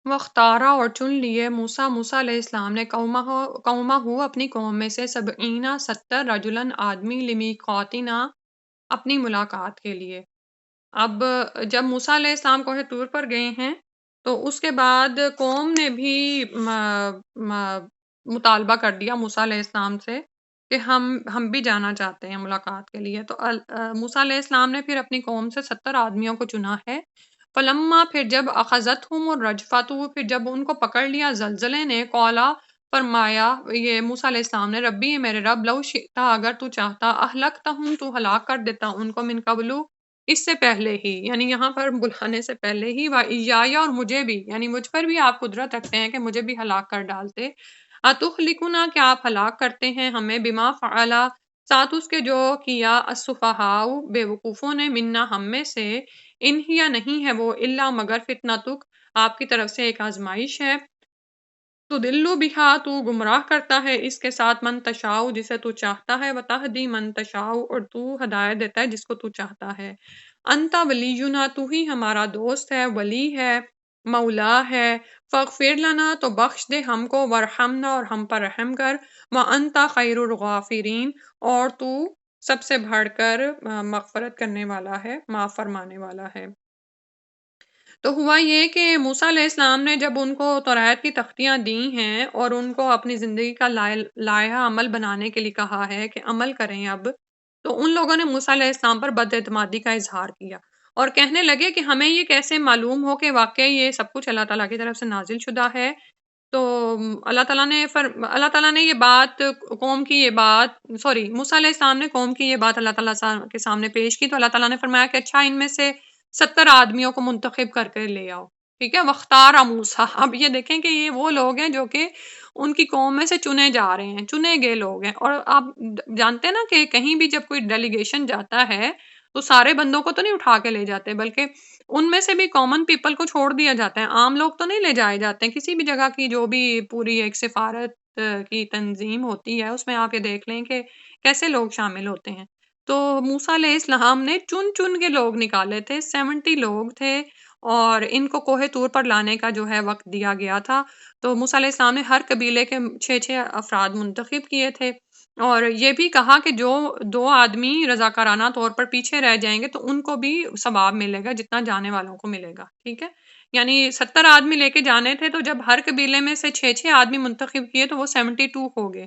واختارا اور چن لیے موسیٰ علیہ السلام نے قومہ اپنی قوم میں سے 70 رجلن آدمی لمیقاتنا اپنی ملاقات کے لیے۔ اب جب موسیٰ علیہ السلام کوہ طور پر گئے ہیں تو اس کے بعد قوم نے بھی مطالبہ کر دیا موسیٰ علیہ السلام سے کہ ہم بھی جانا چاہتے ہیں ملاقات کے لیے، تو موسیٰ علیہ السلام نے پھر اپنی قوم سے 70 آدمیوں کو چنا ہے۔ فلما پھر جب اخذتہم الرجفۃ پھر جب ان کو پکڑ لیا زلزلے نے، قولا فرمایا یہ موسیٰ علیہ السلام نے، ربی میرے رب، لو شئتا اگر تو چاہتا، اہلکتہم تو ہلاک کر دیتا ان کو، من قبلو اس سے پہلے ہی، یعنی یہاں پر بلانے سے پہلے ہی، وَإِيَّایَ اور مجھے بھی، یعنی مجھ پر بھی آپ قدرت رکھتے ہیں کہ مجھے بھی ہلاک کر ڈالتے، اتہلکنا کیا آپ ہلاک کرتے ہیں ہمیں، بما فعلا ساتھ اس کے جو کیا السفہاء بے وقوفوں نے منا ہم میں سے، ان ہی یا نہیں ہے وہ الا مگر فتنتک آپ کی طرف سے ایک آزمائش ہے، تو دلو بہا تو گمراہ کرتا ہے اس کے ساتھ من تشاء جسے تو چاہتا ہے، وتہدی من تشاء اور تو ہدایت دیتا ہے جس کو تو چاہتا ہے، انت ولینا تو ہی ہمارا دوست ہے، ولی ہے، مولا ہے، فاغفر لنا تو بخش دے ہم کو، ورحمنا اور ہم پر رحم کر، وانت خیر الغافرین اور تو سب سے بڑھ کر مغفرت کرنے والا ہے، معاف فرمانے والا ہے۔ تو ہوا یہ کہ موسیٰ علیہ السلام نے جب ان کو توریت کی تختیاں دی ہیں اور ان کو اپنی زندگی کا لائحہ عمل بنانے کے لیے کہا ہے کہ عمل کریں اب، تو ان لوگوں نے موسیٰ علیہ السلام پر بد اعتمادی کا اظہار کیا اور کہنے لگے کہ ہمیں یہ کیسے معلوم ہو کہ واقعی یہ سب کچھ اللہ تعالیٰ کی طرف سے نازل شدہ ہے۔ تو اللہ تعالیٰ نے یہ بات قوم کی یہ بات موسیٰ علیہ السلام نے قوم کی یہ بات اللہ تعالیٰ کے سامنے پیش کی، تو اللہ تعالیٰ نے فرمایا کہ اچھا ان میں سے 70 آدمیوں کو منتخب کر کے لے آؤ، ٹھیک ہے، وختار موسیٰ۔ اب یہ دیکھیں کہ یہ وہ لوگ ہیں جو کہ ان کی قوم میں سے چنے جا رہے ہیں، چنے گئے لوگ ہیں، اور آپ جانتے ہیں نا کہ کہیں بھی جب کوئی ڈیلیگیشن جاتا ہے تو سارے بندوں کو تو نہیں اٹھا کے لے جاتے، بلکہ ان میں سے بھی کامن پیپل کو چھوڑ دیا جاتا ہے، عام لوگ تو نہیں لے جائے جاتے ہیں۔ کسی بھی جگہ کی جو بھی پوری ایک سفارت کی تنظیم ہوتی ہے اس میں آپ یہ دیکھ لیں کہ کیسے لوگ شامل ہوتے ہیں۔ تو موسیٰ علیہ السلام نے چن چن کے لوگ نکالے تھے، 70 لوگ تھے، اور ان کو کوہ طور پر لانے کا جو ہے وقت دیا گیا تھا۔ تو موسیٰ علیہ السلام نے ہر قبیلے کے 6 افراد منتخب کیے تھے، اور یہ بھی کہا کہ جو 2 آدمی رضاکارانہ طور پر پیچھے رہ جائیں گے تو ان کو بھی ثواب ملے گا جتنا جانے والوں کو ملے گا، ٹھیک ہے۔ یعنی 70 آدمی لے کے جانے تھے، تو جب ہر قبیلے میں سے 6 آدمی منتخب کیے تو وہ 72 ہو گئے۔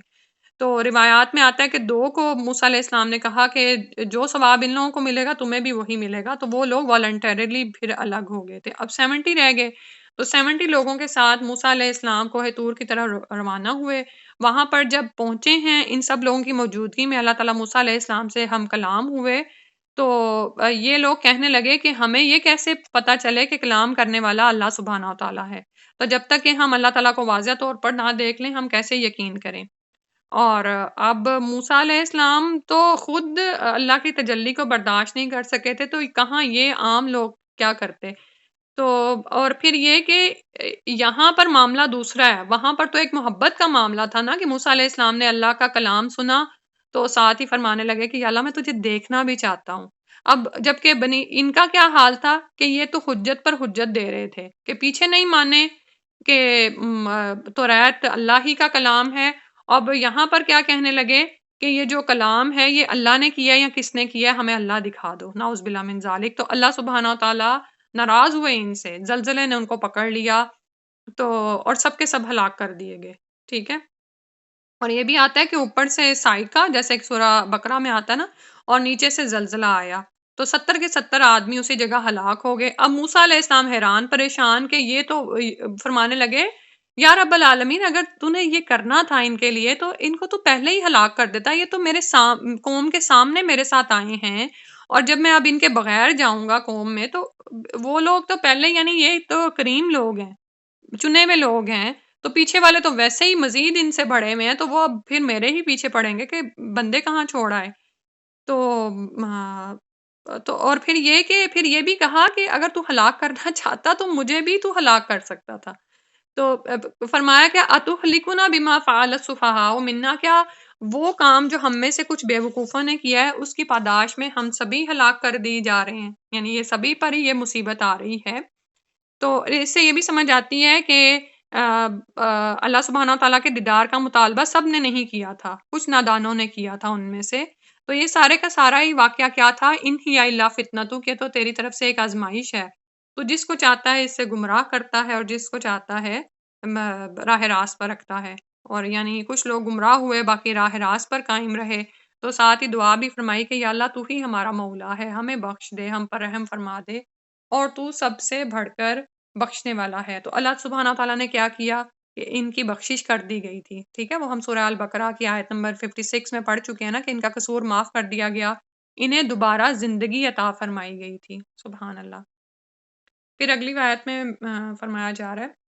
تو روایات میں آتا ہے کہ 2 کو موسیٰ علیہ السلام نے کہا کہ جو ثواب ان لوگوں کو ملے گا تمہیں بھی وہی ملے گا، تو وہ لوگ والنٹریلی پھر الگ ہو گئے تھے۔ اب 70 رہ گئے، تو 70 لوگوں کے ساتھ موسیٰ علیہ السلام کوہ طور کی طرح روانہ ہوئے۔ وہاں پر جب پہنچے ہیں ان سب لوگوں کی موجودگی میں، اللہ تعالیٰ موسیٰ علیہ السلام سے ہم کلام ہوئے، تو یہ لوگ کہنے لگے کہ ہمیں یہ کیسے پتا چلے کہ کلام کرنے والا اللہ سبحانہ و تعالیٰ ہے، تو جب تک کہ ہم اللہ تعالیٰ کو واضح طور پر نہ دیکھ لیں ہم کیسے یقین کریں۔ اور اب موسیٰ علیہ السلام تو خود اللہ کی تجلی کو برداشت نہیں کر سکے تھے، تو کہاں یہ عام لوگ کیا کرتے۔ تو اور پھر یہ کہ یہاں پر معاملہ دوسرا ہے، وہاں پر تو ایک محبت کا معاملہ تھا نا کہ موسیٰ علیہ السلام نے اللہ کا کلام سنا تو ساتھ ہی فرمانے لگے کہ یا اللہ میں تجھے دیکھنا بھی چاہتا ہوں۔ اب جبکہ ان کا کیا حال تھا کہ یہ تو حجت پر حجت دے رہے تھے کہ پیچھے نہیں مانے کہ توریت اللہ ہی کا کلام ہے۔ اب یہاں پر کیا کہنے لگے کہ یہ جو کلام ہے یہ اللہ نے کیا یا کس نے کیا، ہمیں اللہ دکھا دو، نعوذ باللہ من ذالک۔ تو اللہ سبحانہ و تعالیٰ ناراض ہوئے ان سے، زلزلے نے ان کو پکڑ لیا، تو اور سب کے سب ہلاک کر دیے گئے، ٹھیک ہے۔ اور یہ بھی آتا ہے کہ اوپر سے صاعقہ، جیسے ایک سورہ بقرہ میں آتا ہے نا، اور نیچے سے زلزلہ آیا، تو 70 کے 70 آدمی اسی جگہ ہلاک ہو گئے۔ اب موسیٰ علیہ السلام حیران پریشان کہ یہ تو فرمانے لگے یا رب العالمین اگر تو نے یہ کرنا تھا ان کے لیے تو ان کو تو پہلے ہی ہلاک کر دیتا، یہ تو میرے قوم کے سامنے میرے ساتھ آئے ہیں، اور جب میں اب ان کے بغیر جاؤں گا قوم میں تو وہ لوگ تو پہلے، یعنی یہ تو کریم لوگ ہیں، چنے ہوئے لوگ ہیں، تو پیچھے والے تو ویسے ہی مزید ان سے بڑے ہوئے ہیں، تو وہ اب پھر میرے ہی پیچھے پڑیں گے کہ بندے کہاں چھوڑ آئے۔ تو اور پھر یہ کہ پھر یہ بھی کہا کہ اگر تو ہلاک کرنا چاہتا تو مجھے بھی تو ہلاک کر سکتا تھا۔ تو فرمایا کہ اتہلکنا بما فعل السفہاء منا، کیا وہ کام جو ہم میں سے کچھ بے وقوفوں نے کیا ہے اس کی پاداش میں ہم سبھی ہلاک کر دی جا رہے ہیں، یعنی یہ سبھی پر ہی یہ مصیبت آ رہی ہے۔ تو اس سے یہ بھی سمجھ آتی ہے کہ اللہ سبحانہ تعالیٰ کے دیدار کا مطالبہ سب نے نہیں کیا تھا، کچھ نادانوں نے کیا تھا ان میں سے۔ تو یہ سارے کا سارا ہی واقعہ کیا تھا، ان ہی الا فتنۃ، کہ تو تیری طرف سے ایک آزمائش ہے، تو جس کو چاہتا ہے اس سے گمراہ کرتا ہے اور جس کو چاہتا ہے راہ راست پر رکھتا ہے، اور یعنی کچھ لوگ گمراہ ہوئے باقی راہ راست پر قائم رہے۔ تو ساتھ ہی دعا بھی فرمائی کہ یا اللہ تو ہی ہمارا مولا ہے، ہمیں بخش دے، ہم پر رحم فرما دے، اور تو سب سے بڑھ کر بخشنے والا ہے۔ تو اللہ سبحانہ تعالیٰ نے کیا کیا کہ ان کی بخشش کر دی گئی تھی، ٹھیک ہے۔ وہ ہم سورہ البقرہ کی آیت نمبر 56 میں پڑھ چکے ہیں نا کہ ان کا قصور معاف کر دیا گیا، انہیں دوبارہ زندگی عطا فرمائی گئی تھی، سبحان اللہ۔ پھر اگلی آیت میں فرمایا جا رہا ہے،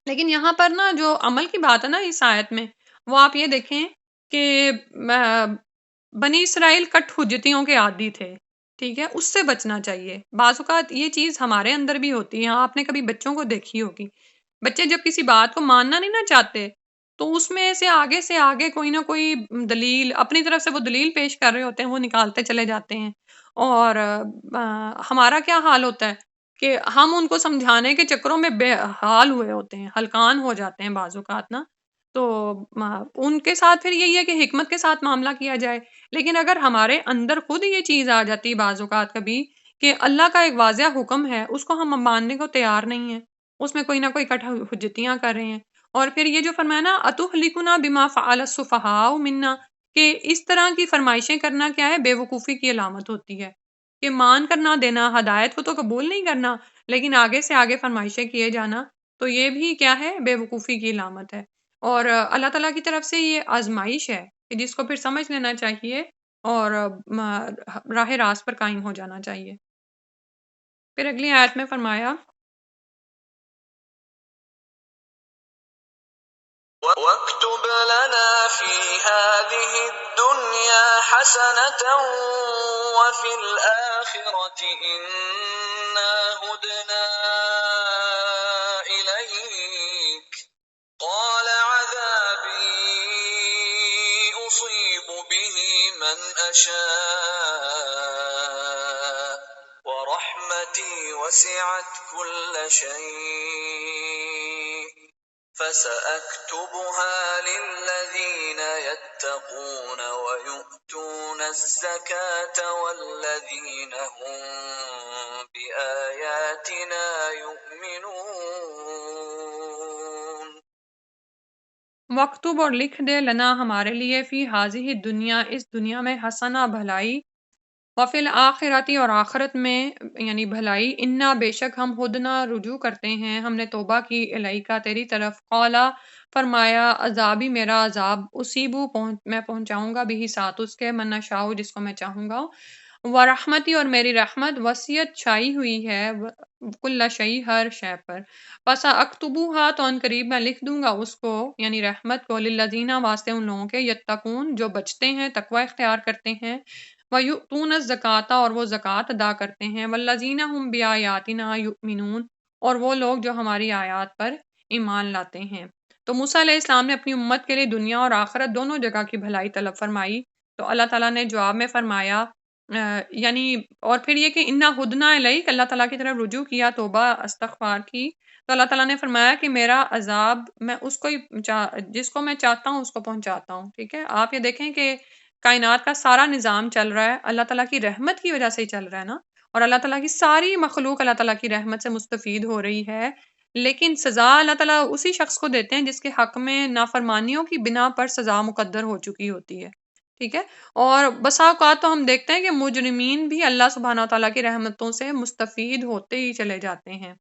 لیکن یہاں پر نا جو عمل کی بات ہے نا اس آیت میں، وہ آپ یہ دیکھیں کہ بنی اسرائیل کٹ حجتیوں کے عادی تھے، ٹھیک ہے، اس سے بچنا چاہیے۔ بعض اوقات یہ چیز ہمارے اندر بھی ہوتی ہے، آپ نے کبھی بچوں کو دیکھی ہوگی، بچے جب کسی بات کو ماننا نہیں نہ چاہتے تو اس میں سے آگے کوئی نہ کوئی دلیل اپنی طرف سے وہ دلیل پیش کر رہے ہوتے ہیں، وہ نکالتے چلے جاتے ہیں، اور ہمارا کیا حال ہوتا ہے کہ ہم ان کو سمجھانے کے چکروں میں بے حال ہوئے ہوتے ہیں، ہلکان ہو جاتے ہیں بعض اوقات نا۔ تو ان کے ساتھ پھر یہی ہے کہ حکمت کے ساتھ معاملہ کیا جائے، لیکن اگر ہمارے اندر خود یہ چیز آ جاتی ہے بعض اوقات کبھی کہ اللہ کا ایک واضح حکم ہے، اس کو ہم ماننے کو تیار نہیں ہیں، اس میں کوئی نہ کوئی کٹ حجتیاں کر رہے ہیں، اور پھر یہ جو فرمایا نا اتہلکنا بما فعل السفہاء منا، کہ اس طرح کی فرمائشیں کرنا کیا ہے، بے وقوفی کی علامت ہوتی ہے، کہ مان کر نہ دینا، ہدایت کو تو قبول نہیں کرنا، لیکن آگے سے آگے فرمائشیں کیے جانا، تو یہ بھی کیا ہے، بے وقوفی کی علامت ہے۔ اور اللہ تعالیٰ کی طرف سے یہ آزمائش ہے کہ جس کو پھر سمجھ لینا چاہیے اور راہ راست پر قائم ہو جانا چاہیے۔ پھر اگلی آیت میں فرمایا واكتب لنا في هذه الدنيا حسنة وفي الآخرة إنا هدنا إليك قال عذابي أصيب به من أشاء ورحمتي وسعت كل شيء فسأكتبها للذين يتقون ويؤتون الزكاة والذين هم بآياتنا يؤمنون۔ وَاکْتُب اور لکھ دے لنا ہمارے لیے فی ہذہ دنیا اس دنیا میں حسنہ بھلائی، وفی الآخرتی اور آخرت میں یعنی بھلائی، انا بے شک ہم ہدنا رجوع کرتے ہیں، ہم نے توبہ کی الیکا تیری طرف، قالا فرمایا عذابی میرا عذاب، اصیبو میں پہنچاؤں گا بھی ساتھ اس کے، من نشاء جس کو میں چاہوں گا، ورحمتی اور میری رحمت وسعت چھائی ہوئی ہے کل شیء ہر شے پر، پس اکتبوہا تو ان قریب میں لکھ دوں گا اس کو یعنی رحمت کو، للذین واسطے ان لوگوں کے یتقون جو بچتے ہیں تقوی اختیار کرتے ہیں، وَيُؤْتُونَ الزَّكَاةَ اور وہ زکوٰۃ ادا کرتے ہیں، وَالَّذِينَ هُمْ بِآيَاتِنَا يُؤْمِنُونَ اور وہ لوگ جو ہماری آیات پر ایمان لاتے ہیں۔ تو موسیٰ علیہ السلام نے اپنی امت کے لیے دنیا اور آخرت دونوں جگہ کی بھلائی طلب فرمائی، تو اللہ تعالیٰ نے جواب میں فرمایا یعنی اور پھر یہ کہ انا ہدنا الیک، اللہ تعالیٰ کی طرف رجوع کیا، توبہ استغفار کی، تو اللہ تعالیٰ نے فرمایا کہ میرا عذاب میں اس کو جس کو میں چاہتا ہوں اس کو پہنچاتا ہوں، ٹھیک ہے۔ آپ یہ دیکھیں کہ کائنات کا سارا نظام چل رہا ہے اللہ تعالیٰ کی رحمت کی وجہ سے ہی چل رہا ہے نا، اور اللہ تعالیٰ کی ساری مخلوق اللہ تعالیٰ کی رحمت سے مستفید ہو رہی ہے، لیکن سزا اللہ تعالیٰ اسی شخص کو دیتے ہیں جس کے حق میں نافرمانیوں کی بنا پر سزا مقدر ہو چکی ہوتی ہے، ٹھیک ہے۔ اور بسا اوقات تو ہم دیکھتے ہیں کہ مجرمین بھی اللہ سبحانہ و تعالیٰ کی رحمتوں سے مستفید ہوتے ہی چلے جاتے ہیں،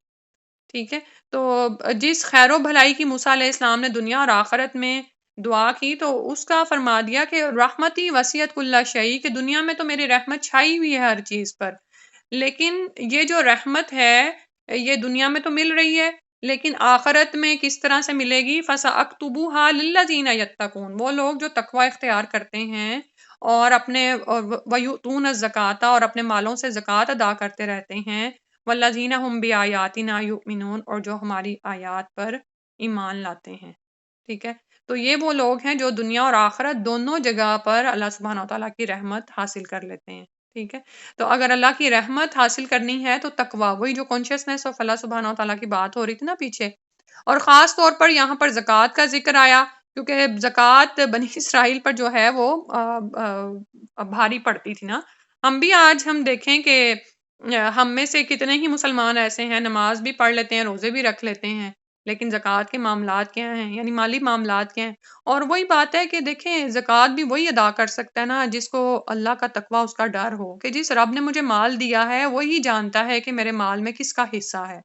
ٹھیک ہے۔ تو جس خیر و بھلائی کی موسیٰ علیہ السلام نے دنیا اور آخرت میں دعا کی تو اس کا فرما دیا کہ رحمتی وسعت کل شیء، کہ دنیا میں تو میری رحمت چھائی ہوئی ہے ہر چیز پر، لیکن یہ جو رحمت ہے یہ دنیا میں تو مل رہی ہے، لیکن آخرت میں کس طرح سے ملے گی، فَسَأَكْتُبُهَا لِلَّذِينَ يَتَّقُونَ وہ لوگ جو تقوی اختیار کرتے ہیں اور اپنے وَيُؤْتُونَ الزَّكَاةَ اور اپنے مالوں سے زکوٰۃ ادا کرتے رہتے ہیں، وَالَّذِينَ هُمْ بِآيَاتِنَا يُؤْمِنُونَ اور جو ہماری آیات پر ایمان لاتے ہیں، ٹھیک ہے۔ تو یہ وہ لوگ ہیں جو دنیا اور آخرت دونوں جگہ پر اللہ سبحانہ و تعالیٰ کی رحمت حاصل کر لیتے ہیں، ٹھیک ہے۔ تو اگر اللہ کی رحمت حاصل کرنی ہے تو تقوی، وہی جو کانشیسنس آف اللہ سبحانہ و تعالیٰ کی بات ہو رہی تھی نا پیچھے، اور خاص طور پر یہاں پر زکوٰۃ کا ذکر آیا کیونکہ زکوٰۃ بنی اسرائیل پر جو ہے وہ بھاری پڑتی تھی نا۔ ہم بھی آج ہم دیکھیں کہ ہم میں سے کتنے ہی مسلمان ایسے ہیں نماز بھی پڑھ لیتے ہیں، روزے بھی رکھ لیتے ہیں، لیکن زکوٰۃ کے معاملات کیا ہیں، یعنی مالی معاملات کیا ہیں۔ اور وہی بات ہے کہ دیکھیں زکوٰۃ بھی وہی ادا کر سکتا ہے نا جس کو اللہ کا تقوی، اس کا ڈر ہو، کہ جس رب نے مجھے مال دیا ہے وہی جانتا ہے کہ میرے مال میں کس کا حصہ ہے،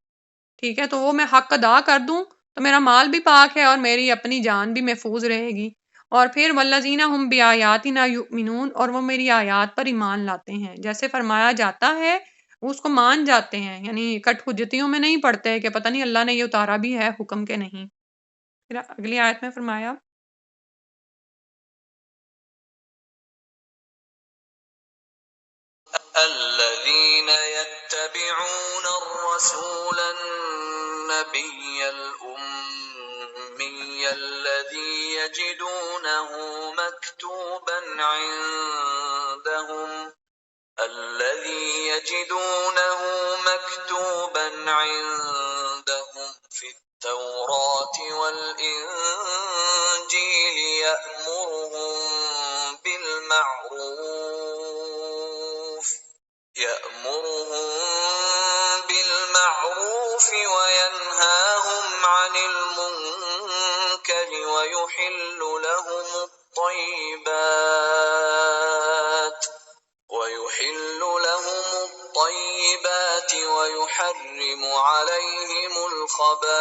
ٹھیک ہے۔ تو وہ میں حق ادا کر دوں تو میرا مال بھی پاک ہے اور میری اپنی جان بھی محفوظ رہے گی۔ اور پھر والذین ہم بآیاتنا یؤمنون اور وہ میری آیات پر ایمان لاتے ہیں، جیسے فرمایا جاتا ہے اس کو مان جاتے ہیں، یعنی کٹ حجتیوں میں نہیں پڑتے کہ پتہ نہیں اللہ نے یہ اتارا بھی ہے حکم کے نہیں۔ پھر اگلی آیت میں فرمایا الذين يتبعون الرسول النبي الأمي الذي يجدونه مكتوبا عندهم في التوراة والإنجيل يأمرهم بالمعروف وينهاهم عن المنكر ويحل لهم الطيبات ويحرم عليهم الخبائث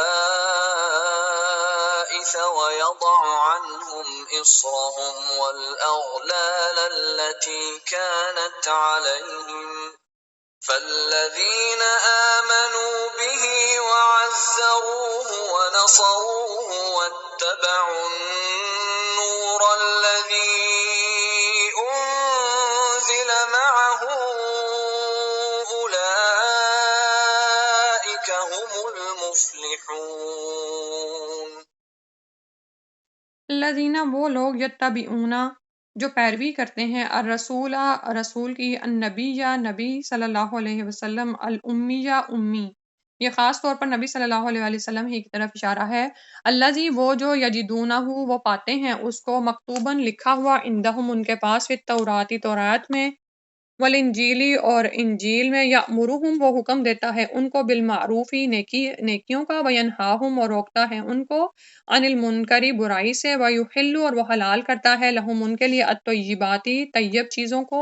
ويضع عنهم إصرهم والأغلال التي كانت عليهم فالذين آمنوا به وعزروه ونصروه واتبعوا النور الذي أنزل معه أولئك هم المفلحون۔ الذین وہ لوگ یتبعون جو پیروی کرتے ہیں الرسول رسول کی النبی یا نبی صلی اللہ علیہ وسلم الامی یا امی، یہ خاص طور پر نبی صلی اللہ علیہ وآلہ وسلم ہی کی طرف اشارہ ہے۔ الذی وہ جو یجدونہ وہ پاتے ہیں اس کو مکتوباً لکھا ہوا عندہم ان کے پاس فی التوراۃ تورات میں والانجیلی اور انجیل میں یأمرہم وہ حکم دیتا ہے ان کو بالمعروفی نیکیوں کا وینہاہم اور روکتا ہے ان کو عن المنکری برائی سے ویحل اور وہ حلال کرتا ہے لہم ان کے لیے الطیباتی طیب چیزوں کو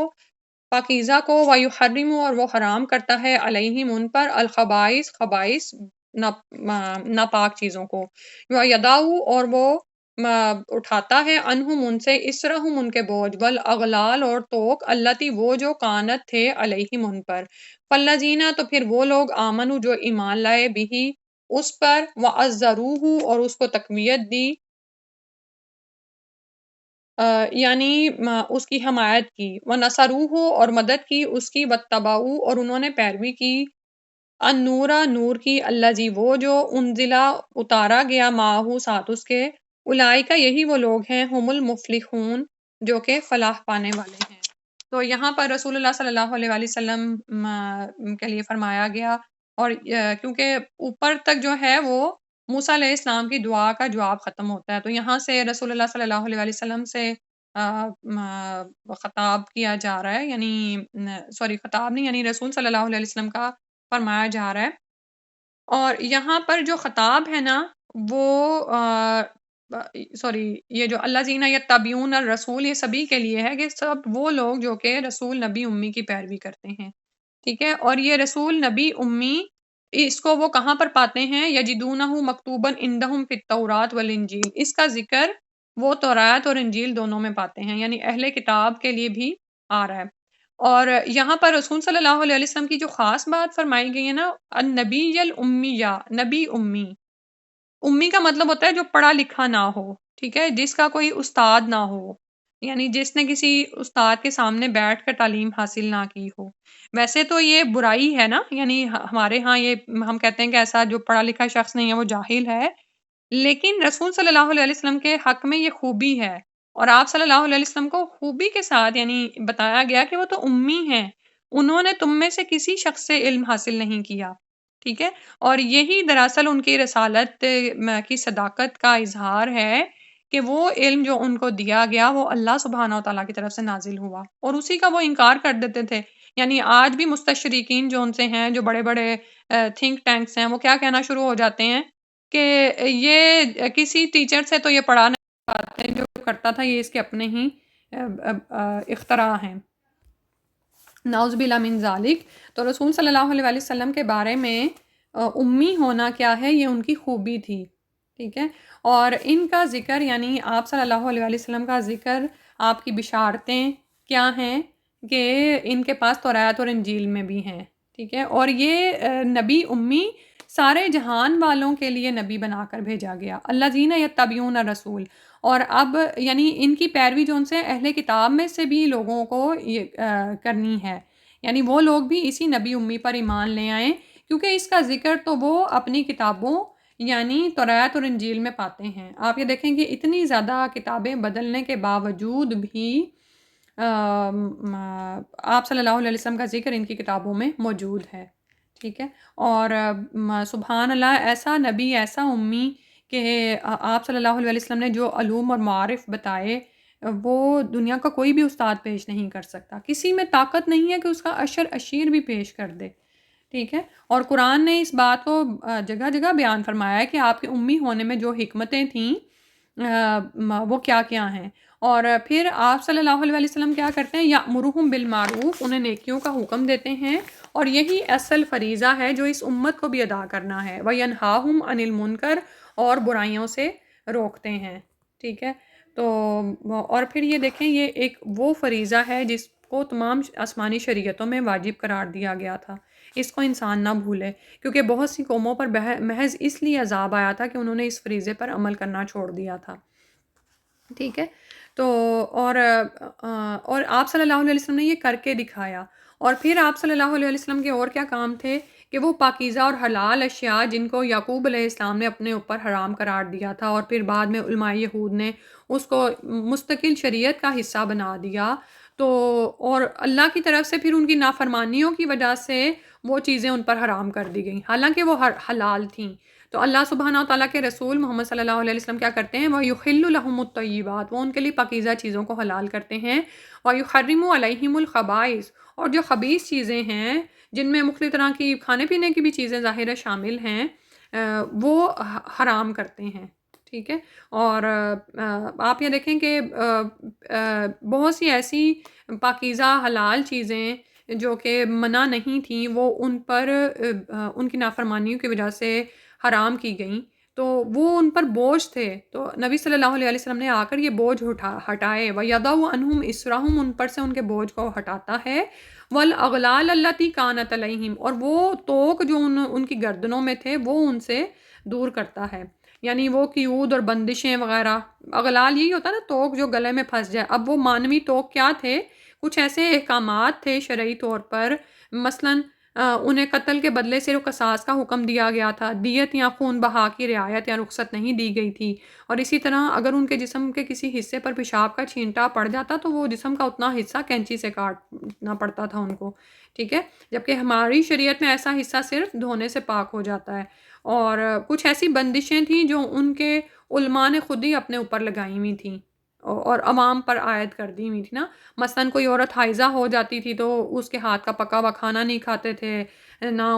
پاکیزہ کو ویحرم اور وہ حرام کرتا ہے علیہم ان پر الخبائث خبائث ناپاک چیزوں کو ویدعو اور وہ اٹھاتا ہے عنہم ان سے اسرہم ان کے بوجھ والاغلال اور توق التی وہ جو کانت تھے علیہم ان پر فالذین تو پھر وہ لوگ آمنو جو ایمان لائے بھی اس پر وعزروہ اور اس کو تقویت دی یعنی اس کی حمایت کی ونصروہ اور مدد کی اس کی واتبعوا اور انہوں نے پیروی کی النورا نور کی الذی وہ جو انزلہ اتارا گیا معہ ساتھ اس کے اولئکہ یہی وہ لوگ ہیں ہم المفلحون جو کہ فلاح پانے والے ہیں۔ تو یہاں پر رسول اللہ صلی اللہ علیہ وآلہ وسلم کے لیے فرمایا گیا اور کیونکہ اوپر تک جو ہے وہ موسیٰ علیہ السلام کی دعا کا جواب ختم ہوتا ہے، تو یہاں سے رسول اللہ صلی اللہ علیہ وآلہ وسلم سے خطاب کیا جا رہا ہے، یعنی خطاب نہیں، یعنی رسول صلی اللہ علیہ وسلم کا فرمایا جا رہا ہے۔ اور یہاں پر جو خطاب ہے نا وہ یہ جو الذین یتبعون الرسول یہ سبھی کے لیے ہے کہ سب وہ لوگ جو کہ رسول نبی امی کی پیروی کرتے ہیں، ٹھیک ہے۔ اور یہ رسول نبی امی اس کو وہ کہاں پر پاتے ہیں؟ یجدونہ مکتوبا عندہم فی التوراۃ والانجیل، اس کا ذکر وہ تورات اور انجیل دونوں میں پاتے ہیں، یعنی اہل کتاب کے لیے بھی آ رہا ہے۔ اور یہاں پر رسول صلی اللہ علیہ وسلم کی جو خاص بات فرمائی گئی ہے نا النبی الامیہ، نبی امی، امی کا مطلب ہوتا ہے جو پڑھا لکھا نہ ہو، ٹھیک ہے، جس کا کوئی استاد نہ ہو، یعنی جس نے کسی استاد کے سامنے بیٹھ کر تعلیم حاصل نہ کی ہو۔ ویسے تو یہ برائی ہے نا، یعنی ہمارے ہاں یہ ہم کہتے ہیں کہ ایسا جو پڑھا لکھا شخص نہیں ہے وہ جاہل ہے، لیکن رسول صلی اللہ علیہ وسلم کے حق میں یہ خوبی ہے، اور آپ صلی اللہ علیہ وسلم کو خوبی کے ساتھ یعنی بتایا گیا کہ وہ تو امی ہیں، انہوں نے تم میں سے کسی شخص سے علم حاصل نہیں کیا، ٹھیک ہے۔ اور یہی دراصل ان کی رسالت کی صداقت کا اظہار ہے کہ وہ علم جو ان کو دیا گیا وہ اللہ سبحانہ و تعالیٰ کی طرف سے نازل ہوا، اور اسی کا وہ انکار کر دیتے تھے۔ یعنی آج بھی مستشرقین جو ان سے ہیں، جو بڑے بڑے تھنک ٹینکس ہیں، وہ کیا کہنا شروع ہو جاتے ہیں کہ یہ کسی ٹیچر سے تو یہ پڑھا نہیں پاتے، جو کرتا تھا یہ اس کے اپنے ہی اختراع ہیں، نعوذ باللہ من ذالک۔ تو رسول صلی اللہ علیہ وآلہ وسلم کے بارے میں امی ہونا کیا ہے، یہ ان کی خوبی تھی، ٹھیک ہے۔ اور ان کا ذکر یعنی آپ صلی اللہ علیہ وآلہ وسلم کا ذکر، آپ کی بشارتیں کیا ہیں کہ ان کے پاس تورات اور انجیل میں بھی ہیں، ٹھیک ہے۔ اور یہ نبی امی سارے جہان والوں کے لیے نبی بنا کر بھیجا گیا، الذین یتبعون الرسول۔ اور اب یعنی ان کی پیروی جو ان سے اہل کتاب میں سے بھی لوگوں کو یہ کرنی ہے، یعنی وہ لوگ بھی اسی نبی امی پر ایمان لے آئیں، کیونکہ اس کا ذکر تو وہ اپنی کتابوں یعنی توریت اور انجیل میں پاتے ہیں۔ آپ یہ دیکھیں کہ اتنی زیادہ کتابیں بدلنے کے باوجود بھی آپ صلی اللہ علیہ وسلم کا ذکر ان کی کتابوں میں موجود ہے، ٹھیک ہے۔ اور سبحان اللہ، ایسا نبی، ایسا امی کہ آپ صلی اللہ علیہ وسلم نے جو علوم اور معارف بتائے وہ دنیا کا کوئی بھی استاد پیش نہیں کر سکتا، کسی میں طاقت نہیں ہے کہ اس کا عشر اشیر بھی پیش کر دے، ٹھیک ہے۔ اور قرآن نے اس بات کو جگہ جگہ بیان فرمایا ہے کہ آپ کے امی ہونے میں جو حکمتیں تھیں وہ کیا کیا ہیں۔ اور پھر آپ صلی اللہ علیہ وسلم کیا کرتے ہیں، یأمرہم بالمعروف، انہیں نیکیوں کا حکم دیتے ہیں، اور یہی اصل فریضہ ہے جو اس امت کو بھی ادا کرنا ہے۔ وینہاہم عن المنکر، اور برائیوں سے روکتے ہیں، ٹھیک ہے۔ تو اور پھر یہ دیکھیں، یہ ایک وہ فریضہ ہے جس کو تمام آسمانی شریعتوں میں واجب قرار دیا گیا تھا، اس کو انسان نہ بھولے، کیونکہ بہت سی قوموں پر محض اس لیے عذاب آیا تھا کہ انہوں نے اس فریضے پر عمل کرنا چھوڑ دیا تھا، ٹھیک ہے۔ تو اور آپ صلی اللہ علیہ وسلم نے یہ کر کے دکھایا۔ اور پھر آپ صلی اللہ علیہ وسلم کے اور کیا کام تھے کہ وہ پاکیزہ اور حلال اشیاء جن کو یعقوب علیہ السلام نے اپنے اوپر حرام قرار دیا تھا، اور پھر بعد میں علماء یہود نے اس کو مستقل شریعت کا حصہ بنا دیا، تو اور اللہ کی طرف سے پھر ان کی نافرمانیوں کی وجہ سے وہ چیزیں ان پر حرام کر دی گئیں، حالانکہ وہ حلال تھیں۔ تو اللہ سبحانہ و تعالیٰ کے رسول محمد صلی اللہ علیہ وسلم کیا کرتے ہیں، وَيُحِلُّ لَهُمُ الطَّيِّبَاتِ، وہ ان کے لیے پاکیزہ چیزوں کو حلال کرتے ہیں، وَيُحَرِّمُ عَلَيْهِمُ الْخَبَائِثَ، اور جو خبیث چیزیں ہیں جن میں مختلف طرح کی کھانے پینے کی بھی چیزیں ظاہر شامل ہیں، وہ حرام کرتے ہیں، ٹھیک ہے۔ اور آپ یہ دیکھیں کہ بہت سی ایسی پاکیزہ حلال چیزیں جو کہ منع نہیں تھیں، وہ ان پر ان کی نافرمانیوں کی وجہ سے حرام کی گئیں، تو وہ ان پر بوجھ تھے، تو نبی صلی اللہ علیہ وسلم نے آ کر یہ بوجھ ہٹائے، وَيَضَعُ عَنْهُمْ إِصْرَهُمْ، ان پر سے ان کے بوجھ کو ہٹاتا ہے، وَالْأَغْلَالَ الَّتِي كَانَتْ عَلَيْهِمْ، اور وہ توق جو ان کی گردنوں میں تھے وہ ان سے دور کرتا ہے، یعنی وہ قیود اور بندشیں وغیرہ، اغلال یہی ہوتا ہے نا، توق جو گلے میں پھنس جائے۔ اب وہ مانوی توق کیا تھے، کچھ ایسے احکامات تھے شرعی طور پر، مثلاً انہیں قتل کے بدلے صرف قصاص کا حکم دیا گیا تھا، دیت یا خون بہا کی رعایت یا رخصت نہیں دی گئی تھی، اور اسی طرح اگر ان کے جسم کے کسی حصے پر پیشاب کا چھینٹا پڑ جاتا تو وہ جسم کا اتنا حصہ کینچی سے کاٹنا پڑتا تھا ان کو، ٹھیک ہے، جبکہ ہماری شریعت میں ایسا حصہ صرف دھونے سے پاک ہو جاتا ہے۔ اور کچھ ایسی بندشیں تھیں جو ان کے علماء نے خود ہی اپنے اوپر لگائی ہوئی تھیں اور عوام پر عائد کر دی ہوئی تھی نا، مثلاً کوئی عورت حائضہ ہو جاتی تھی تو اس کے ہاتھ کا پکا ہوا کھانا نہیں کھاتے تھے، نہ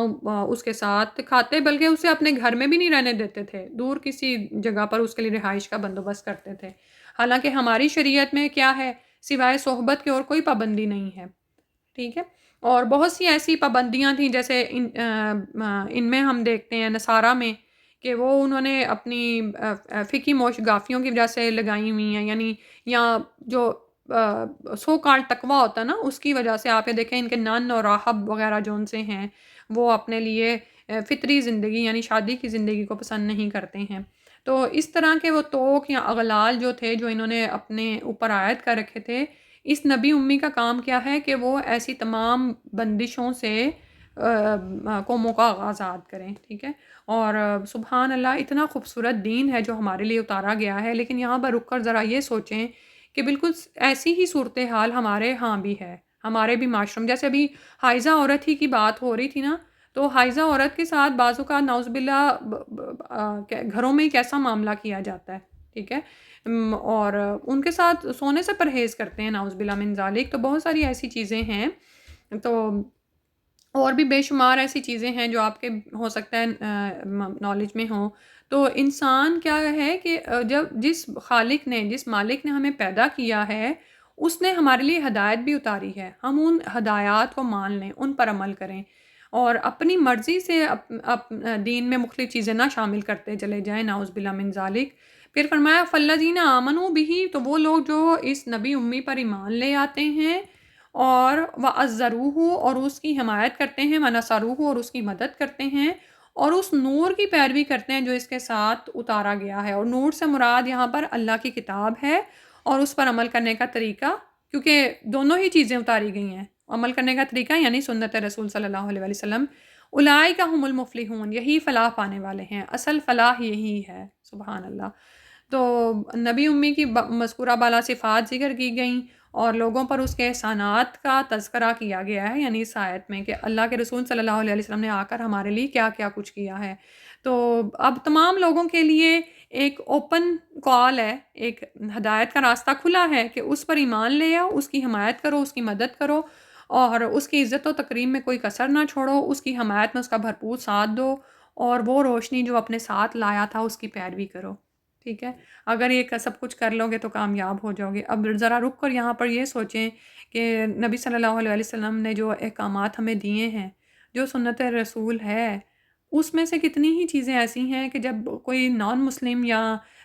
اس کے ساتھ کھاتے، بلکہ اسے اپنے گھر میں بھی نہیں رہنے دیتے تھے، دور کسی جگہ پر اس کے لیے رہائش کا بندوبست کرتے تھے، حالانکہ ہماری شریعت میں کیا ہے، سوائے صحبت کے اور کوئی پابندی نہیں ہے، ٹھیک ہے۔ اور بہت سی ایسی پابندیاں تھیں، جیسے ان میں ہم دیکھتے ہیں نصارہ میں کہ وہ انہوں نے اپنی فقہی موشگافیوں کی وجہ سے لگائی ہوئی ہیں، یعنی یا جو سو کال تقویٰ ہوتا ہے نا، اس کی وجہ سے آپ یہ دیکھیں ان کے نن اور راہب وغیرہ جو ان سے ہیں وہ اپنے لیے فطری زندگی یعنی شادی کی زندگی کو پسند نہیں کرتے ہیں، تو اس طرح کے وہ توق یا اغلال جو تھے جو انہوں نے اپنے اوپر عائد کر رکھے تھے، اس نبی امی کا کام کیا ہے کہ وہ ایسی تمام بندشوں سے قوموں کا آزاد کریں، ٹھیک ہے۔ اور سبحان اللہ، اتنا خوبصورت دین ہے جو ہمارے لیے اتارا گیا ہے، لیکن یہاں پر رک کر ذرا یہ سوچیں کہ بالکل ایسی ہی صورتحال ہمارے ہاں بھی ہے، ہمارے بھی معاشرے میں، جیسے ابھی حائضہ عورت ہی کی بات ہو رہی تھی نا، تو حائضہ عورت کے ساتھ بعض اوقات نعوذ باللہ گھروں میں کیسا معاملہ کیا جاتا ہے، ٹھیک ہے، اور ان کے ساتھ سونے سے پرہیز کرتے ہیں نعوذ باللہ من ذالک، تو بہت ساری ایسی چیزیں ہیں، تو اور بھی بے شمار ایسی چیزیں ہیں جو آپ کے ہو سکتا ہے نالج میں ہوں۔ تو انسان کیا ہے کہ جس خالق نے، جس مالک نے ہمیں پیدا کیا ہے، اس نے ہمارے لیے ہدایت بھی اتاری ہے، ہم ان ہدایات کو مان لیں، ان پر عمل کریں، اور اپنی مرضی سے دین میں مختلف چیزیں نہ شامل کرتے چلے جائیں، نعوذ باللہ من ذالک۔ پھر فرمایا فَالَّذِينَ آمَنُوا بِهِ، تو وہ لوگ جو اس نبی امی پر ایمان لے آتے ہیں اور وَعَزَّرُوهُ، اور اس کی حمایت کرتے ہیں، وَنَصَرُوهُ، اور اس کی مدد کرتے ہیں، اور اس نور کی پیروی کرتے ہیں جو اس کے ساتھ اتارا گیا ہے، اور نور سے مراد یہاں پر اللہ کی کتاب ہے اور اس پر عمل کرنے کا طریقہ، کیونکہ دونوں ہی چیزیں اتاری گئی ہیں، عمل کرنے کا طریقہ یعنی سنت رسول صلی اللہ علیہ وسلم. اولئک هم المفلحون، یہی فلاح پانے والے ہیں، اصل فلاح یہی ہے. سبحان اللہ. تو نبی امی کی مذکورہ بالا صفات ذکر کی گئیں اور لوگوں پر اس کے احسانات کا تذکرہ کیا گیا ہے، یعنی اس آیت میں کہ اللہ کے رسول صلی اللہ علیہ وسلم نے آ کر ہمارے لیے کیا کیا کچھ کیا ہے. تو اب تمام لوگوں کے لیے ایک اوپن کال ہے، ایک ہدایت کا راستہ کھلا ہے کہ اس پر ایمان لے آؤ، اس کی حمایت کرو، اس کی مدد کرو اور اس کی عزت و تکریم میں کوئی کسر نہ چھوڑو، اس کی حمایت میں اس کا بھرپور ساتھ دو اور وہ روشنی جو اپنے ساتھ لایا تھا اس کی پیروی کرو. ٹھیک ہے، اگر یہ سب کچھ کر لو گے تو کامیاب ہو جاؤ گے. اب ذرا رک کر یہاں پر یہ سوچیں کہ نبی صلی اللہ علیہ وسلم نے جو احکامات ہمیں دیے ہیں، جو سنت رسول ہے، اس میں سے کتنی ہی چیزیں ایسی ہیں کہ جب کوئی نان مسلم یا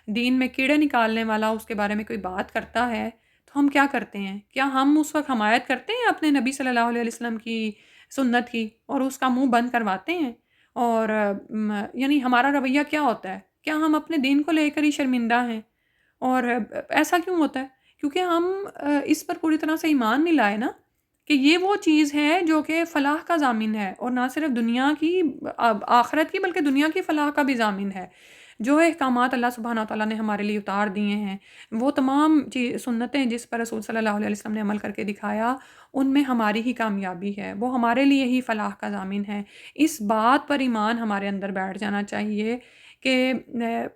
دین میں کیڑے نکالنے والا اس کے بارے میں کوئی بات کرتا ہے تو ہم کیا کرتے ہیں؟ کیا ہم اس وقت حمایت کرتے ہیں اپنے نبی صلی اللہ علیہ وسلم کی سنت کی اور اس کا منہ بند کرواتے ہیں؟ اور یعنی ہمارا رویہ کیا ہوتا ہے؟ کیا ہم اپنے دین کو لے کر ہی شرمندہ ہیں؟ اور ایسا کیوں ہوتا ہے؟ کیونکہ ہم اس پر پوری طرح سے ایمان نہیں لائے نا کہ یہ وہ چیز ہے جو کہ فلاح کا ضامن ہے، اور نہ صرف دنیا کی آخرت کی بلکہ دنیا کی فلاح کا بھی ضامن ہے. جو احکامات اللہ سبحانہ تعالیٰ نے ہمارے لیے اتار دیے ہیں، وہ تمام سنتیں جس پر رسول صلی اللہ علیہ وسلم نے عمل کر کے دکھایا، ان میں ہماری ہی کامیابی ہے، وہ ہمارے لیے ہی فلاح کا ضامن ہے. اس بات پر ایمان ہمارے اندر بیٹھ جانا چاہیے کہ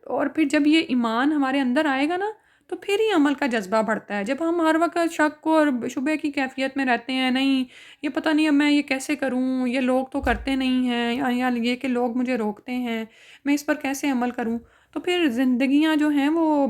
اور پھر جب یہ ایمان ہمارے اندر آئے گا نا تو پھر ہی عمل کا جذبہ بڑھتا ہے. جب ہم ہر وقت شک اور شبہ کی کیفیت میں رہتے ہیں، نہیں یہ پتہ نہیں اب میں یہ کیسے کروں، یہ لوگ تو کرتے نہیں ہیں، یا یہ کہ لوگ مجھے روکتے ہیں، میں اس پر کیسے عمل کروں، تو پھر زندگیاں جو ہیں وہ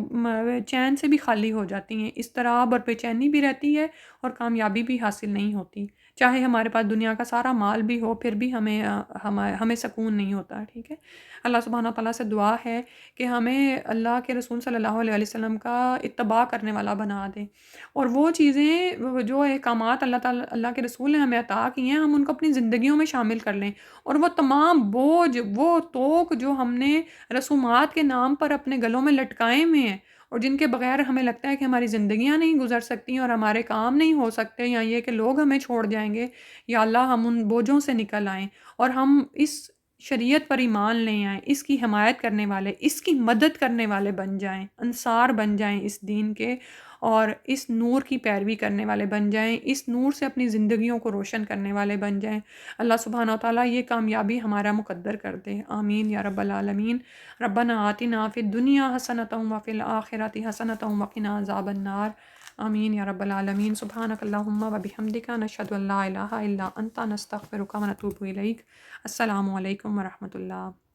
چین سے بھی خالی ہو جاتی ہیں، اضطراب اور بے چینی بھی رہتی ہے اور کامیابی بھی حاصل نہیں ہوتی. چاہے ہمارے پاس دنیا کا سارا مال بھی ہو پھر بھی ہمیں سکون نہیں ہوتا. ٹھیک ہے، اللہ سبحانہ تعالیٰ سے دعا ہے کہ ہمیں اللہ کے رسول صلی اللہ علیہ وسلم کا اتباع کرنے والا بنا دے، اور وہ چیزیں جو احکامات اللہ کے رسول نے ہمیں عطا کی ہیں ہم ان کو اپنی زندگیوں میں شامل کر لیں، اور وہ تمام بوجھ، وہ توق جو ہم نے رسومات کے نام پر اپنے گلوں میں لٹکائے ہوئے ہیں اور جن کے بغیر ہمیں لگتا ہے کہ ہماری زندگیاں نہیں گزر سکتی اور ہمارے کام نہیں ہو سکتے، یا یہ کہ لوگ ہمیں چھوڑ جائیں گے، یا اللہ ہم ان بوجھوں سے نکل آئیں اور ہم اس شریعت پر ایمان لے آئیں، اس کی حمایت کرنے والے، اس کی مدد کرنے والے بن جائیں، انصار بن جائیں اس دین کے، اور اس نور کی پیروی کرنے والے بن جائیں، اس نور سے اپنی زندگیوں کو روشن کرنے والے بن جائیں. اللہ سبحانہ و تعالیٰ یہ کامیابی ہمارا مقدر کر دے. آمین یا رب العالمین. ربنا آتنا فی الدنیا حسنۃ وفی الآخرۃ حسنۃ وقنا عذاب النار. آمین یا رب العالمین. سبحانک اللہم و بحمدک، نشہد ان لا الہ الا انت، نستغفرک و نتوب الیک. السلام علیکم ورحمۃ اللہ.